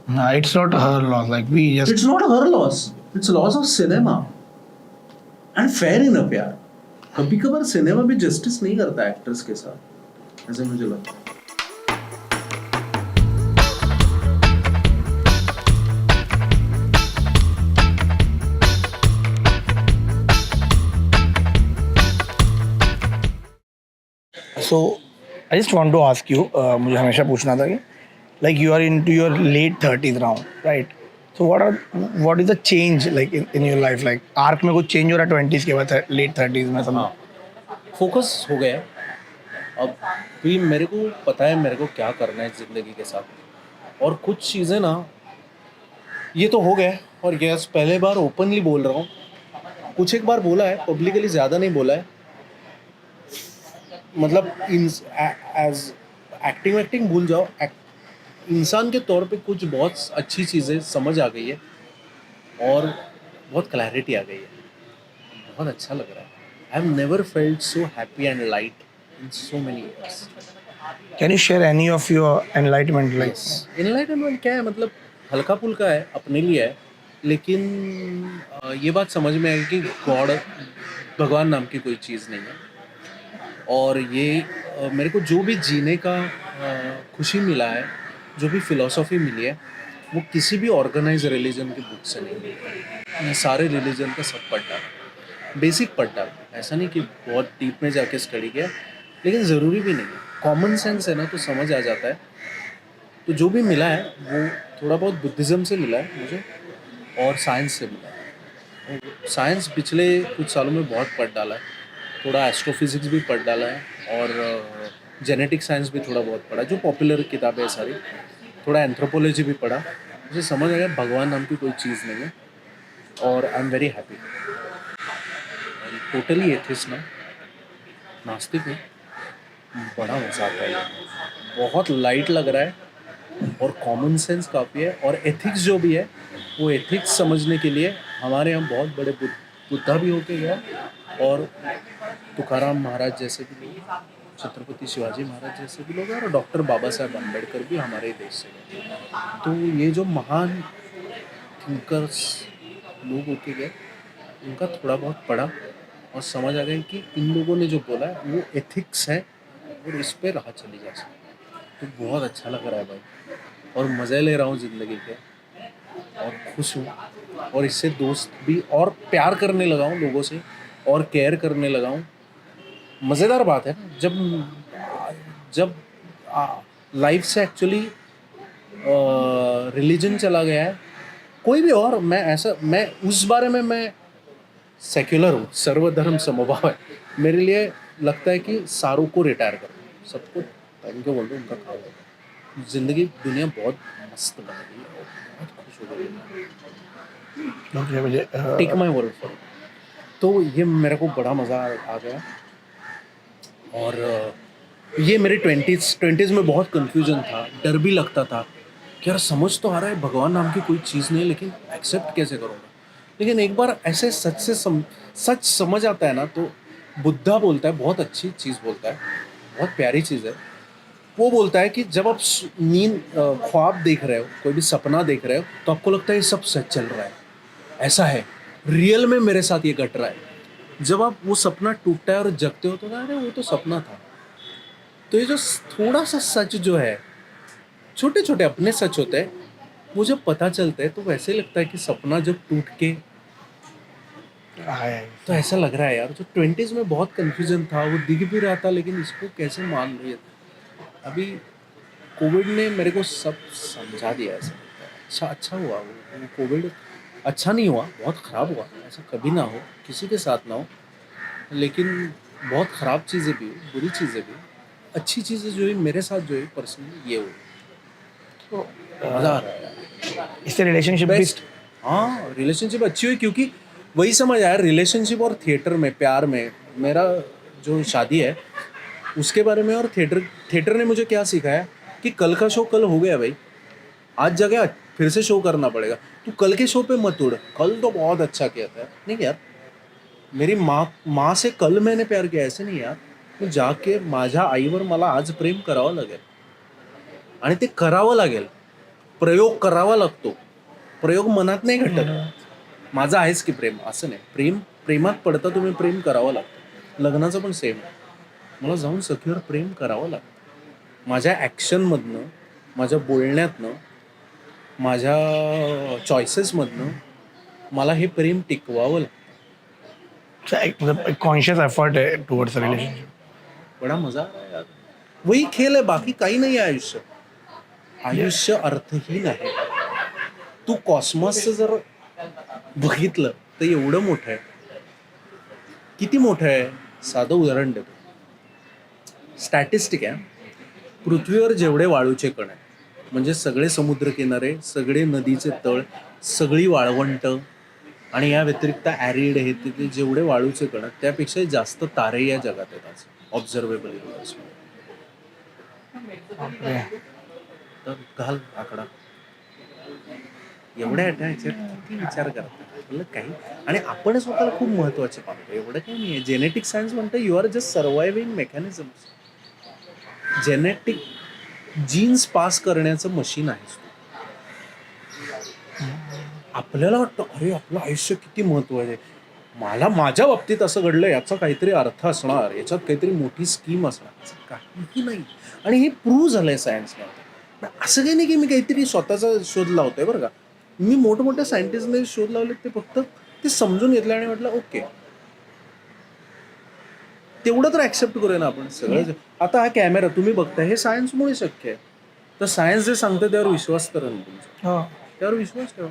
No, it's not her loss. Like we just. It's not her loss. It's loss of cinema. And fair enough यार, कभी कभार cinema भी justice नहीं करता actors के साथ, ऐसे मुझे लगता है। So I just want to ask you, मुझे हमेशा पूछना था कि like you are into your late 30s now, right? So what is the change like in your life? Like arc में कुछ change हो रहा है 20s के बाद late 30s में समझो? फोकस हो गया है अब भी, मेरे को पता है मेरे को क्या करना है जिंदगी के साथ, और कुछ चीज़ें ना, ये तो हो गया। और यस, पहले बार ओपनली बोल रहा हूँ, कुछ एक बार बोला है पब्लिकली, ज़्यादा नहीं बोला है। मतलब एज एक्टिंग भूल जाओ, इंसान के तौर पे कुछ बहुत अच्छी चीज़ें समझ आ गई है और बहुत क्लैरिटी आ गई है, बहुत अच्छा लग रहा है। I have never felt so happy and light in so many years. Can you share any of your enlightenment like? Enlightenment क्या है, मतलब हल्का फुल्का है, अपने लिए है, लेकिन ये बात समझ में आई कि गॉड, भगवान नाम की कोई चीज़ नहीं है। और ये मेरे को जो भी जीने का खुशी मिला है, जो भी फिलॉसफी मिली है, वो किसी भी ऑर्गेनाइज रिलीजन की बुक से नहीं मिली। मैं सारे रिलीजन का सब पढ़ डाला, बेसिक पढ़ डाला, ऐसा नहीं कि बहुत डीप में जाके स्टडी किया, लेकिन ज़रूरी भी नहीं है। कॉमन सेंस है ना, तो समझ आ जाता है। तो जो भी मिला है वो थोड़ा बहुत बुद्धिज़्म से मिला है मुझे, और साइंस से मिला है। साइंस पिछले कुछ सालों में बहुत पढ़ डाला है, थोड़ा एस्ट्रोफिजिक्स भी पढ़ डाला है, और जेनेटिक साइंस भी थोड़ा बहुत पढ़ा, जो पॉपुलर किताबें है सारी। थोड़ा एंथ्रोपोलॉजी भी पढ़ा, मुझे समझ आ गया भगवान नाम की कोई चीज़ नहीं है, और I am very happy. Totally atheist ना, नास्तिक हूँ, बड़ा मजा आता है, बहुत लाइट लग रहा है, और कॉमन सेंस काफ़ी है। और एथिक्स जो भी है, वो एथिक्स समझने के लिए हमारे यहाँ बहुत बड़े बुद्धा भी होके गया, और तुकाराम महाराज जैसे भी लोग, छत्रपति शिवाजी महाराज जैसे भी लोग हैं, और डॉक्टर बाबा साहब अम्बेडकर भी हमारे ही देश से गए। तो ये जो महान थिंकर्स लोग होके गए, उनका थोड़ा बहुत पढ़ा और समझ आ गया कि इन लोगों ने जो बोला है वो एथिक्स है, और इस पे राह चली जा सकती। तो बहुत अच्छा लग रहा है भाई, और मज़े ले रहा हूँ ज़िंदगी के, और खुश हूँ, और इससे दोस्त भी, और प्यार करने लगा हूँ लोगों से, और केयर करने लगा हूँ। मज़ेदार बात है ना, जब लाइफ से एक्चुअली रिलीजन चला गया है, कोई भी, और मैं उस बारे में मैं सेक्युलर हूँ, सर्वधर्म समभाव है। मेरे लिए लगता है कि सारों को रिटायर करो, सबको थैंक यू बोल दो, उनका खाओ। ज़िंदगी, दुनिया बहुत मस्त बन रही है, और बहुत खुश हो गई है। Take my word for. तो ये मेरे को बड़ा मज़ा आ गया। और ये मेरे 20s में बहुत कन्फ्यूजन था, डर भी लगता था कि यार समझ तो आ रहा है भगवान नाम की कोई चीज़ नहीं, लेकिन एक्सेप्ट कैसे करूँगा। लेकिन एक बार ऐसे सच समझ आता है ना, तो बुद्धा बोलता है, बहुत अच्छी चीज़ बोलता है, बहुत प्यारी चीज़ है। वो बोलता है कि जब आप ख्वाब देख रहे हो, कोई भी सपना देख रहे हो, तो आपको लगता है ये सब सच चल रहा है, ऐसा है, रियल में मेरे साथ ये घट रहा है। जब आप वो सपना टूटता है और जगते हो तो अरे वो तो सपना था। तो ये जो थोड़ा सा सच जो है, छोटे छोटे अपने सच होते हैं, वो जब पता चलता है तो वैसे लगता है कि सपना जब टूट के, तो ऐसा लग रहा है यार जो 20s में बहुत कंफ्यूजन था, वो दिख भी रहा था, लेकिन इसको कैसे मान लिए। अभी कोविड ने मेरे को सब समझा दिया, ऐसा अच्छा हुआ। वो कोविड अच्छा नहीं हुआ, बहुत ख़राब हुआ, ऐसा कभी ना हो, किसी के साथ ना हो, लेकिन बहुत ख़राब चीज़ें भी हुई, बुरी चीज़ें भी, अच्छी चीज़ें जो है मेरे साथ जो है पर्सनली ये हुई, तो मज़ा आ रहा है। इससे रिलेशनशिप बेस्ट, हाँ रिलेशनशिप अच्छी हुई, क्योंकि वही समझ आया रिलेशनशिप और थिएटर में, प्यार में, मेरा जो शादी है उसके बारे में, और थिएटर ने मुझे क्या सिखाया कि कल का शो कल हो गया भाई, आज जगह फिर से शो करना पड़ेगा, तू कल के शो पे मत उड़, कल तो बहुत अच्छा किया था। नहीं यार, मेरी माँ से कल मैंने प्यार किया, ऐसे नाही यार, मी जाके माझ्या आईवर मला आज प्रेम करावं लागेल, आणि ते करावं लागेल, प्रयोग करावा लागतो, प्रयोग मनात नाही घटत। माझं आहेच की प्रेम, असं नाही, प्रेमात पडता तुम्ही प्रेम करावं लागतं, लग्नाचं पण सेम आहे, मला जाऊन सखीवर प्रेम करावं लागतं, माझ्या ॲक्शनमधनं, माझ्या बोलण्यातनं, माझ्या चॉईसेसमधनं मला हे प्रेम टिकवावं लागतं। मतलब कॉन्शियस एफर्ट है टुवर्ड्स रिलेशनशिप. बड़ा मजा आ रहा है यार, वही खेल आहे, बाकी काही नाही आहे आयुष्य, आयुष्य अर्थहीन आहे। तू कॉस्मॉसचं जर बघितलं तर एवढं मोठं आहे, किती मोठं आहे, साधं उदाहरण देतो, स्टॅटिस्टिक आहे, पृथ्वीवर जेवढे वाळूचे कण आहे, म्हणजे सगळे समुद्रकिनारे, सगळे नदीचे तळ, सगळी वाळवंट, आणि या व्यतिरिक्त ॲरिड हे तिथे जेवढे वाळूचे कण आहेत, त्यापेक्षा जास्त तारे या जगात आहेत आज ऑब्झर्वेबल युनिव्हर्समध्ये। तर घाल आकडा, एवढ्या ह्याच्यात किती विचार करतात आपलं काही, आणि आपण स्वतःला खूप महत्त्वाचे पाहतो, एवढं काही नाही आहे। जेनेटिक सायन्स म्हणतं you are just surviving mechanisms, genetic genes pass करण्याचं मशीन आहेस तू। आपल्याला वाटतं अरे आपलं आयुष्य किती महत्त्वाचं आहे, मला माझ्या बाबतीत असं घडलं, याचा काहीतरी अर्थ असणार, याच्यात काहीतरी मोठी स्कीम असणार, असं काहीही नाही, आणि हे प्रूव्ह झालंय सायन्समध्ये। असं काही नाही की मी काहीतरी स्वतःचा शोध लावतोय बरं का, मी मोठमोठ्या सायंटिस्टने शोध लावले, ते फक्त ते समजून घेतलं आणि म्हटलं ओके, तेवढं तर ॲक्सेप्ट करूया ना आपण सगळं। आता हा कॅमेरा तुम्ही बघताय, हे सायन्समुळे शक्य आहे, तर सायन्स जे सांगतं त्यावर विश्वास करा ना तुमचा, त्यावर विश्वास ठेवा,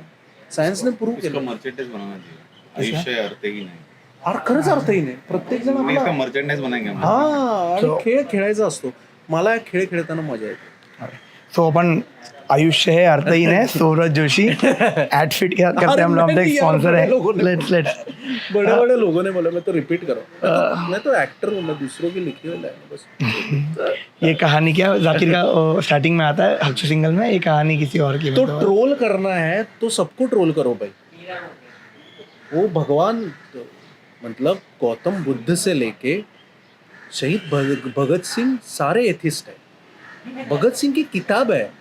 सायन्सने प्रूव्ह केलं। मर्चेंडाइज बनाना चाहिए, आयुष्य अर्थ ही नाही, अरे खरंच अर्थही नाही, प्रत्येक जण नहीं इसका मर्चेंडाइज बनाएंगे हम। हा, आणि खेळ खेळायचा असतो, मला खेळ खेळताना मजा येते। सो अपन आयुष्य है अर्थहीन है, सूरज जोशी एड फिट क्या करते हैं हम लोग, अपने स्पॉन्सर है, लेट्स बड़े बड़े लोगों ने बोला, मैं तो रिपीट करो, मैं तो एक्टर हूँ, मैं दूसरों की लिखी हुई लाइन बस। ये कहानी क्या जाकिर का स्टार्टिंग में आता है हक्सू सिंगल में, ये कहानी किसी और की, तो ट्रोल करना है तो सबको ट्रोल करो भाई, वो भगवान मतलब गौतम बुद्ध से लेके शहीद भगत सिंह सारे एथिस्ट है। भगत सिंह की किताब है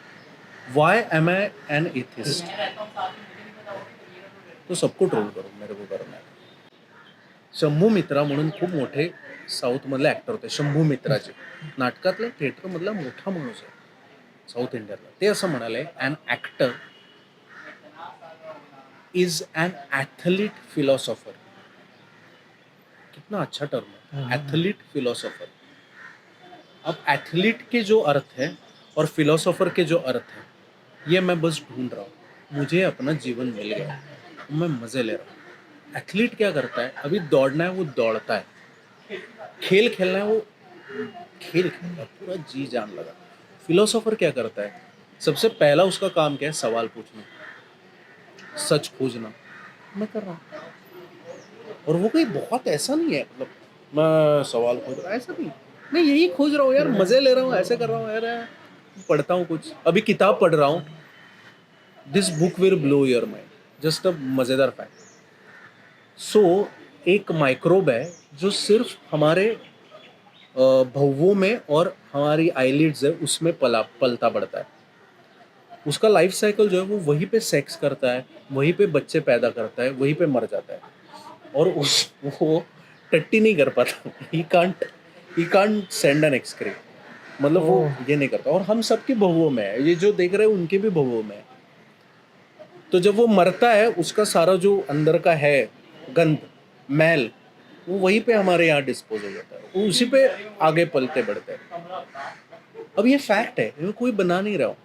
why am I an atheist, तो सबको ट्रोल करो, मेरे को करना है। शंभू मित्रा म्हणून खूप मोठे साऊथ मधले ॲक्टर होते, शंभू मित्राचे नाटकातला थिएटरमधला मोठा माणूस आहे साऊथ इंडियातला, ते असं म्हणाले, an actor is an athlete philosopher. कितना अच्छा टर्म है, एथलीट फिलोसोफर। अब एथलीट के जो अर्थ है और फिलोसोफर के जो अर्थ है, ये मैं बस ढूंढ रहा हूँ, मुझे अपना जीवन मिल गया, मैं मज़े ले रहा हूँ। एथलीट क्या करता है, अभी दौड़ना है वो दौड़ता है, खेल खेलना है वो खेल खेलता है, पूरा जी जान लगा। फिलोसोफर क्या करता है, सबसे पहला उसका काम क्या है, सवाल पूछना, सच खोजना, मैं कर रहा हूँ। और वो कोई बहुत ऐसा नहीं है, मतलब मैं सवाल खोज रहा हूँ, ऐसा नहीं, मैं यही खोज रहा हूँ यार, मज़े ले रहा हूँ, ऐसे कर रहा हूँ यार, पढ़ता हूँ कुछ, अभी किताब पढ़ रहा हूँ, this book will blow your mind, just a मज़ेदार फैक्ट। सो एक माइक्रोब है जो सिर्फ हमारे भौवों में और हमारी आईलिड्स है उसमें पलता बढ़ता है। उसका लाइफ साइकिल जो है वो वहीं पे सेक्स करता है, वहीं पे बच्चे पैदा करता है, वहीं पे मर जाता है, और वो टट्टी नहीं कर पाता। ही कांट सेंड एन एक्सक्रे, मतलब वो ये नहीं करता। और हम सबके भवों में है, ये जो देख रहे हैं उनके भी भवों में है। तो जब वो मरता है उसका सारा जो अंदर का है गंध मैल वो वहीं पे हमारे यहाँ डिस्पोज हो जाता है, वो उसी पे आगे पलते बढ़ते हैं। अब ये फैक्ट है, ये कोई बना नहीं रहा हो।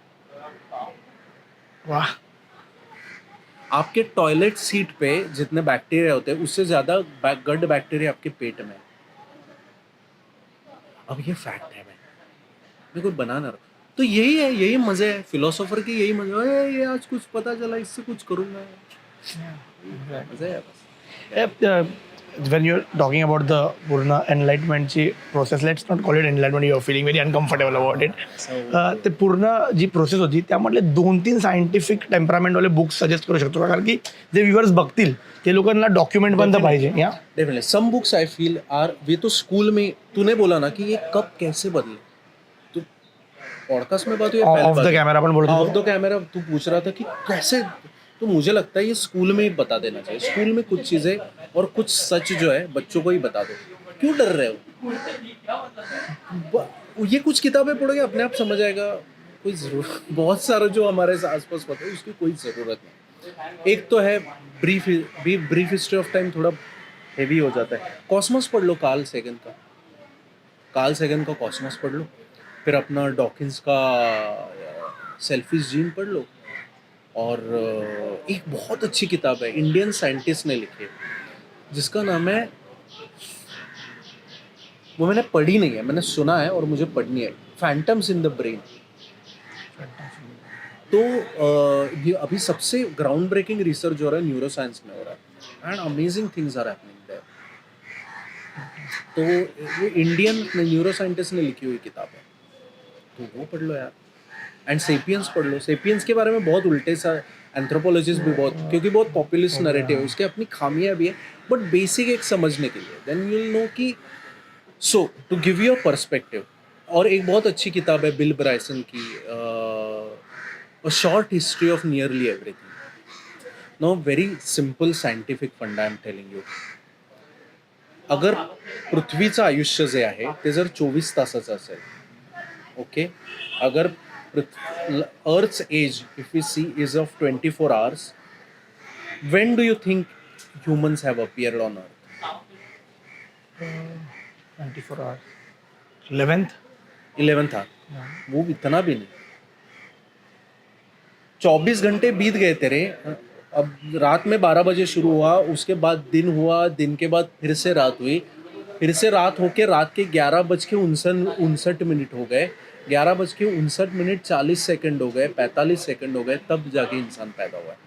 वाह, आपके टॉयलेट सीट पे जितने बैक्टीरिया होते हैं उससे ज्यादा गड बैक्टीरिया आपके पेट में है। अब ये फैक्ट है, मैं कोई बना ना रहा। तो यही है, यही मजे है फिलोसोफर की, यही मजे है। ये आज कुछ पता चला, इससे कुछ करूंगा, मजे है बस। when you're talking about the पूर्ण enlightenment ची process, let's not call it enlightenment, you're feeling very uncomfortable about it. ते पूर्ण जी प्रोसेस होती त्यामधले 2-3 सायंटिफिक टेम्परामेंट वाले बुक्स सजेस्ट करू शकतो का? कारण की जे व्ह्युअर्स बघतील ते लोकांना डॉक्युमेंट पण पाहिजे. या definitely some books I feel are, ये तो स्कूल में तूने बोला ना कि ये कब कैसे बदले, तो पॉडकास्ट में बात हुई, ऑफ द कैमरा पण बोलतो. ऑफ द कैमरा तू पूछ रहा था कि कैसे, तो मुझे लगता है ये स्कूल में ही बता देना चाहिए। स्कूल में कुछ चीज़ें और कुछ सच जो है बच्चों को ही बता दो। क्यों डर रहे हो? ये कुछ किताबें पढ़ोगे अपने आप समझ आएगा। कोई ज़रूरत, बहुत सारा जो हमारे आसपास पता है उसकी कोई ज़रूरत नहीं। एक तो है ब्रीफ हिस्ट्री ऑफ टाइम, थोड़ा हेवी हो जाता है। कॉस्मोस पढ़ लो, कार्ल सेगन का कॉस्मोस पढ़ लो, फिर अपना डॉकिंस का सेल्फिश जीन पढ़ लो, और एक बहुत अच्छी किताब है इंडियन साइंटिस्ट ने लिखी है जिसका नाम है, वो मैंने पढ़ी नहीं है, मैंने सुना है और मुझे पढ़नी है, फैंटम्स इन द ब्रेन। तो ये अभी सबसे ग्राउंड ब्रेकिंग रिसर्च हो रहा है न्यूरो साइंस में हो रहा है, and amazing things are happening there. तो वो इंडियन न्यूरो साइंटिस्ट ने लिखी हुई किताब है, तो वो पढ़ लो यार। एंड सेपियंस पढ़ लो। सेपियंस के बारे में बहुत उल्टे सा एंथ्रोपोलॉजिस्ट भी बहुत, क्योंकि बहुत पॉपुलिस्ट नैरेटिव है, उसके अपनी खामियां भी है, बट बेसिक एक समझने के लिए, देन यू विल नो कि so to give you a perspective. और एक बहुत अच्छी किताब है बिल ब्राइसन की, a short history of nearly everything. No very simple scientific funda I am telling you. अगर पृथ्वीचं आयुष्य जे आहे ते जर 24 तासाचं असेल, ओके, अगर Earth's age, if we see, is of 24 hours. When do you think humans have appeared on Earth? 24 hours. 11th hour. वो इतना भी नहीं। 24 घंटे बीत गए तेरे। अब रात में 12 बजे शुरू हुआ, उसके बाद दिन हुआ, दिन के बाद फिर से रात हुई, फिर से रात होके रात के 11:59 हो गए, 11:59 40 सेकंड हो गए, 45 सेकंड हो गए, तब जाके इंसान पैदा हुआ है।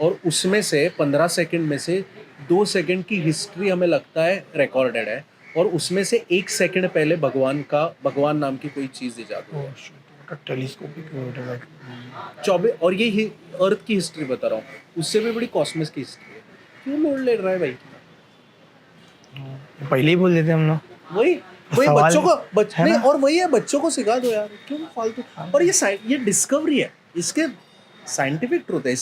और उसमें से 15 सेकंड में से 2 सेकंड की हिस्ट्री हमें लगता है रिकॉर्डेड है, और उसमें से 1 सेकंड पहले भगवान नाम की कोई चीज़ इजाद हुई। टेलीस्कोपिक 24, और ये अर्थ की हिस्ट्री बता रहा हूँ, उससे भी बड़ी कॉस्मोस की हिस्ट्री है। क्यों लोड ले रहा है भाई? पहले ही बोल देते हम लोग। वही सवाल बच्चों को है नहीं, ना? और वही है, बच्चों को सिखा दो यार, क्यों फालतू। और ये डिस्कवरी है, इसके साइंटिफिक ट्रूथ है,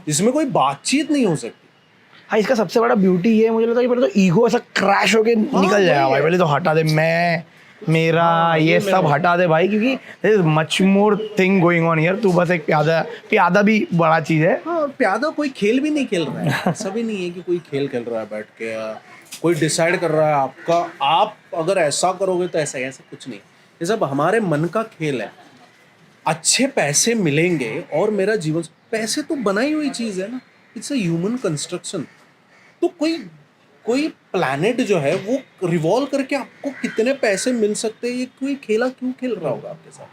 इसमें कोई बातचीत नहीं हो सकती। हाँ, इसका सबसे बड़ा ब्यूटी ये मुझे लगता है कि पहले तो ईगो ऐसा क्रैश होके निकल जाएगा भाई। पहले तो हटा दे मैं मेरा, ये सब हटा दे भाई, क्योंकि there is much more thing going on here. तू बस एक प्यादा भी बड़ा चीज है। हाँ, प्यादा कोई खेल भी नहीं खेल रहा है। ऐसा भी नहीं है कि कोई खेल खेल रहा है बैठ के, कोई डिसाइड कर रहा है आपका, आप अगर ऐसा करोगे तो ऐसा कुछ नहीं। ये सब हमारे मन का खेल है। अच्छे पैसे मिलेंगे और मेरा जीवन, पैसे तो बनाई हुई चीज़ है ना, इट्स अ ह्यूमन कंस्ट्रक्शन। तो कोई प्लैनेट जो है वो रिवॉल्व करके आपको कितने पैसे मिल सकते हैं, ये कोई खेला क्यों खेल रहा होगा आपके साथ?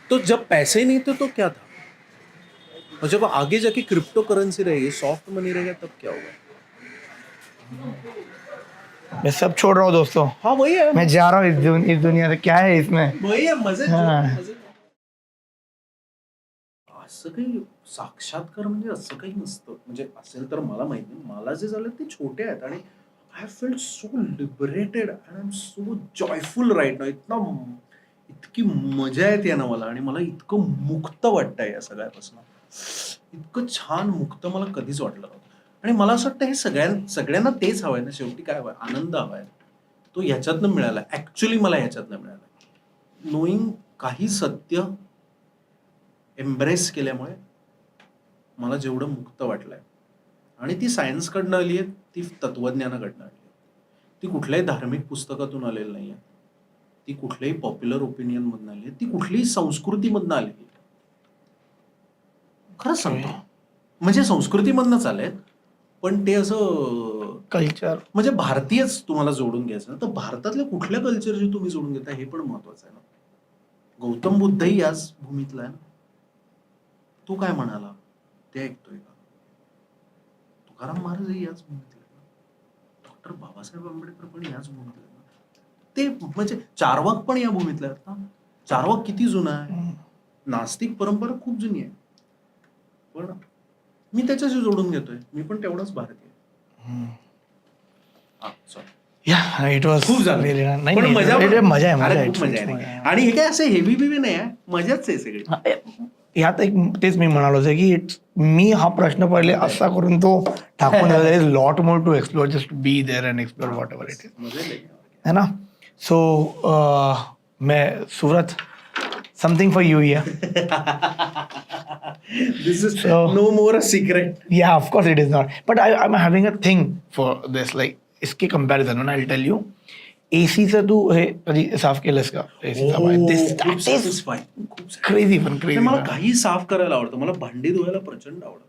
तो जब पैसे ही नहीं थे तो क्या था? और जब आगे जाके क्रिप्टो करेंसी रहेगी, सॉफ्ट मनी रहेगा, तब क्या होगा? मैं सब छोड़ रहा हूँ दोस्तों। हाँ वही है, मैं जा रहा हूँ इस दुनिया से। क्या है इसमें? वही है मजे। हाँ। मजे असं काही साक्षात्कार म्हणजे असं काही नसतं. म्हणजे असेल तर मला माहित नाही. मला जे झालं ते छोटे आहेत आणि I felt so liberated and I am so joyful right now. इतकी मजा येते ना मला आणि मला इतकं मुक्त वाटतंय या सगळ्यापासून. इतकं छान मुक्त मला कधीच वाटलं नव्हतं. आणि मला असं वाटतं हे सगळ्यांना तेच हवंय ना. शेवटी काय हवंय? आनंद हवाय. तो ह्याच्यातनं मिळाला. ऍक्च्युली मला ह्याच्यातनं मिळाला. नोईंग काही सत्य एम्ब्रेस केल्यामुळे मला जेवढं मुक्त वाटलंय. आणि ती सायन्सकडनं आली आहे, ती तत्वज्ञानाकडनं आली आहे. ती कुठल्याही धार्मिक पुस्तकातून आलेली नाहीये. ती कुठल्याही पॉप्युलर ओपिनियन मधनं आली आहे. ती कुठलीही संस्कृतीमधनं आलेली आहे. खरंच सांगतो. म्हणजे संस्कृतीमधनंच आलेत, पण ते असं कल्चर म्हणजे भारतीयच तुम्हाला जोडून घ्यायचं ना, तर भारतातल्या कुठल्या कल्चरशी तुम्ही जोडून घेता हे पण महत्वाचं आहे ना. गौतम बुद्धही याच भूमीतला आहे ना. तो काय म्हणाला ते ऐकतोय का? तुकाराम महाराजही याच भूमीतले आहे ना. डॉक्टर बाबासाहेब आंबेडकर पण याच भूमीतले आहे ना. ते म्हणजे चार्वाक पण या भूमीतले आहेत ना. चार्वाक किती जुना आहे. नास्तिक परंपरा खूप जुनी आहे, पण मी त्याच्याशी जोडून घेतोय. मी पण तेवढाच भारतीय. या इट वॉज खूप झालं. नाही पण मजा मजा आहे अरे खूप मजा आहे. आणि हे काय असं हेवी बिवी नाही आहे. मजाच आहे सगळी. यात एक तेच मी म्हणालो की मी हा प्रश्न पहिले असा करून तो टाकून there is lot more to explore just be there and explore whatever it is है ना. सो मैं सूरत something for you here. This is no more a secret. Yeah, of course it is not. But I'm having a thing for this. Like इसके comparison, and I'll tell you. AC चं तू हे कधी साफ केलंस का? खूप satisfying. क्रेझी पण crazy. मला काही साफ करायला आवडतं. मला भांडी धुवायला प्रचंड आवडतं.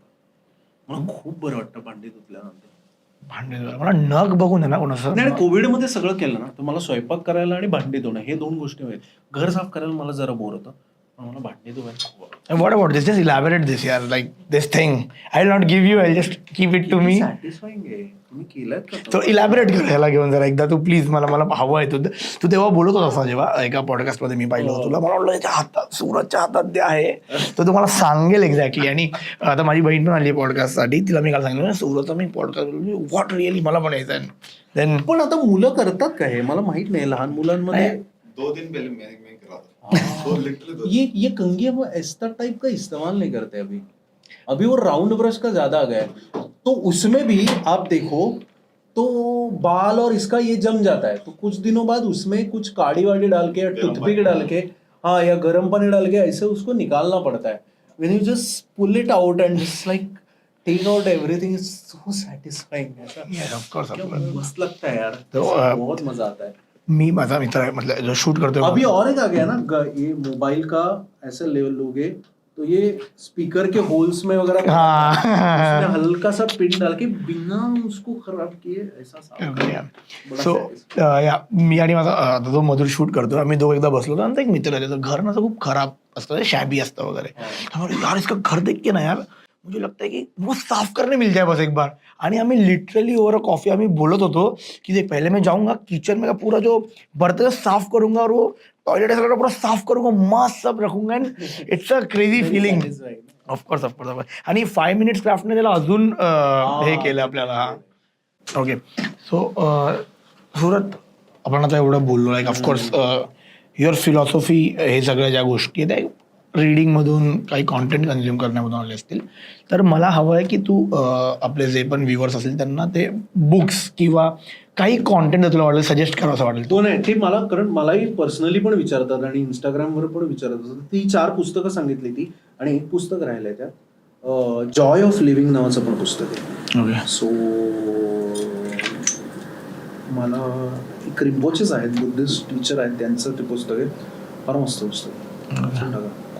मला खूप बरं वाटतं भांडी धुतल्यानंतर. भांडे मला नग बघून आहे ना कोणाचं. नाही कोविडमध्ये सगळं केलं ना, तर मला स्वयंपाक करायला आणि भांडी धुणं हे 2 गोष्टी आहेत. घर साफ करायला मला जरा बोर होतं, पण मला भांडी धुवायला खूप आवडतं. What about this? Just elaborate this, yaar. Like this thing. I'll not give you. I'll just keep it to me. Satisfying आहे. तुम्ही केलं का? So elaborate कर ह्याला घेऊन जरा एकदा तू प्लीज. मला हवं आहे. तू तेव्हा बोलत होता जेव्हा एका पॉडकास्ट मध्ये मी पाहिलं होतं तुला. मला वाटलं त्याच्या हातात सूरजच्या हातात ते आहे, तर तू मला सांगेल एक्झॅक्टली. आणि आता माझी बहीण पण आली पॉडकास्टसाठी. तिला मी काल सांगितलं सूरजचा मी पॉडकास्ट व्हॉट रिअली मला पण यायचं. देन पण आता मुलं करतात का हे मला माहित नाही. लहान मुलांमध्ये 2 दिन पहले मैं करा था. लिटरली ये कंघी वो एस्ता टाइप का इस्तेमाल नहीं करते अभी वो राउंड ब्रश का ज्यादा आ गया है. तो उसमें भी आप देखो तो बाल और इसका ये जम जाता है, तो कुछ दिनों बाद उसमें कुछ काड़ी वाड़ी डाल के या टूथपिक डाल के हाँ या गर्म पानी डाल के ऐसे उसको निकालना पड़ता है. When you just pull it out and just like take out everything is so satisfying. मस्त लगता है यार. तो बहुत मजा आता है. मी माझा मित्र आहे मतलब जो शूट करतो अभी और एक आ गया ना, ये मोबाइल का ऐसे लेवल लोगे तो ये स्पीकर के होल्स में वगैरह उसमें हल्का सा पिन डाल के बिना उसको खराब किए ऐसा साफ. सो या मी आणि माझा आता जो मधुर शूट करतो आम्ही दोघं एकदा बसलो होतो आणि एक मित्र आहे त्याचं घर ना खूप खराब असतं, शॅबी असतं वगैरे. यार इसका घर देख के ना यार मुझे लगता है कि वो साफ करने मिल जाए बस एक बार. आणि आम्ही लिटरली ओवर कॉफी आम्ही बोलत होतो की देख पहले मैं जाऊंगा किचन में का पूरा जो बर्तन साफ करूंगा और वो टॉयलेट वगैरह पूरा साफ करूंगा, मस्त सब रखूंगा. It's a crazy feeling. Of course. आणि 5 मिनिट्स क्राफ्टने त्याला अजून हे केलं आपल्याला. हा ओके. सो सूरत आपण आता एवढं बोललो लाईक ऑफकोर्स युअर फिलॉसॉफी हे सगळ्या ज्या गोष्टी आहेत रीडिंगमधून काही कॉन्टेंट कन्झ्युम करण्यामधून आले असतील, तर मला हवं आहे की तू आपले जे पण व्ह्युअर्स असतील त्यांना ते बुक्स किंवा काही कॉन्टेंट तुला वाटेल सजेस्ट करावं असं वाटेल. तो नाही ते मला कारण मलाही पर्सनली पण विचारतात आणि इंस्टाग्रामवर पण विचारतात. ती 4 पुस्तकं सांगितली ती आणि एक पुस्तक राहिलंय त्यात जॉय ऑफ लिव्हिंग नावाचं पण पुस्तक आहे. ओके. सो मला एक रिम्बोचेच आहेत, बुद्धिस्ट टीचर आहेत, त्यांचं ते पुस्तक आहे. फार मस्त पुस्तक,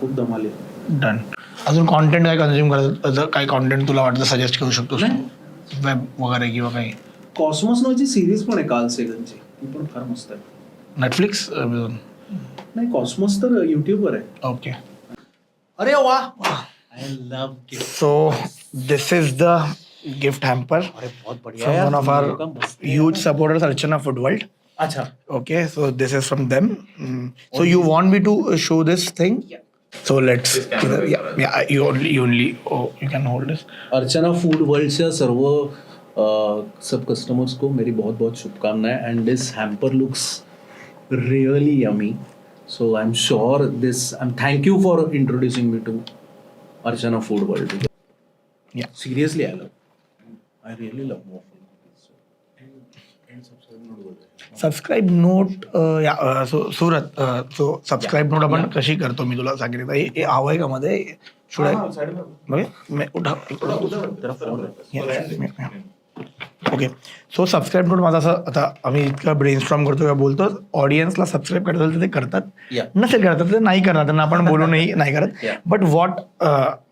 खूप धमाल आहे. डन. अजून कॉन्टेंट काय कन्झ्युम करायचं, काही कॉन्टेंट तुला वाटतं सजेस्ट करू शकतोस वेब वगैरे किंवा काही? कॉस्मॉस नावाची सिरीज पण आहे कार्ल सेगनची, ती पण फार मस्त आहे. नेटफ्लिक्स नाही कॉस्मॉस तर युट्यूबवर आहे. ओके. अरे वा, I love it. So this is the gift hamper बहुत बढ़िया from यार. one of our huge supporters, Archana Food World. अच्छा Okay, so this is from them. So you want me to show this thing? So let's you only you can hold this. Archana food वर्ल्डच्या सर्व सब customers को मेरी बहुत बहुत शुभकामनाएं and this hamper looks really yummy so I am sure this I am thank you for introducing me to Archana food world Yeah. Seriously I really love waffle. Subscribe नोट so सुरत सो सबस्क्राईब नोट आपण कशी करतो मी तुला सांगितलं हे हवं आहे का मध्ये शुड आय उठा ओके सो सबस्क्राईब नोट माझा असं आता आम्ही इतकं ब्रेनस्टॉर्म करतो किंवा बोलतो ऑडियन्सला सबस्क्राईब करायचं असेल तर ते करतात Yeah. नसेल करतात ते नाही करणार त्यांना आपण बोलूनही नाही करत Yeah. But what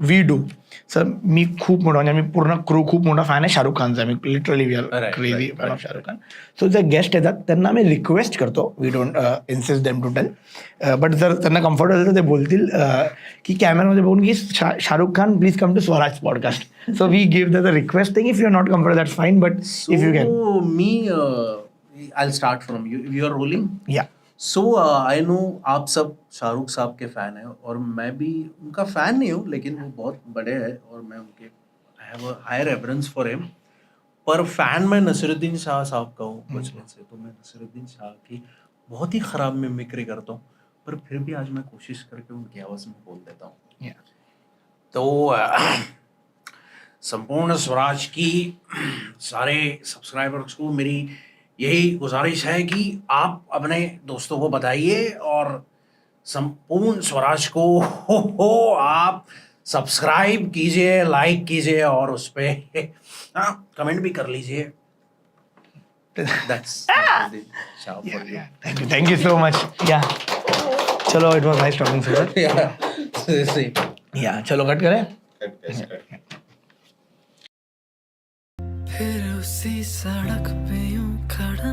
we do sir मी खूप मोठा म्हणजे मी पूर्ण क्रू खूप मोठा फॅन आहे शाहरुख खानचा मी literally we are Right, crazy right, fan of Shahrukh Khan so जे गेस्ट येतात त्यांना आम्ही रिक्वेस्ट करतो we don't insist them to tell but जर त्यांना कम्फर्ट असेल तर ते बोलतील की कॅमेरामध्ये बघून की Shahrukh Khan please come to Swaraj podcast so we give the request thing if you are not comfort that's fine but if you can So me, I'll start from you. You are rolling. या सो I know आप सब शाहरुख साहब के fan हैं और मैं भी उनका फैन नहीं हूँ लेकिन वो बहुत बड़े हैं और मैं उनके I have a higher reference for him पर फैन मैं नसीरुद्दीन शाह साहब का हूँ बचपन से तो मैं नसीरुद्दीन शाह की बहुत ही ख़राब मिमिक्री करता हूँ पर फिर भी आज मैं कोशिश करके उनकी आवाज़ में बोल देता हूँ तो संपूर्ण स्वराज की सारे सब्सक्राइबर्स को मेरी यही गुजारिश है कि आप अपने दोस्तों को बताइए और संपूर्ण स्वराज को हो आप सब्सक्राइब कीजिए लाइक कीजिए और उस पर कमेंट भी कर लीजिए That's थँक्यू सो मच या चलो it was nice talking Suraj yeah. या चलो कट करें फिर उसी सड़क पे यूं खड़ा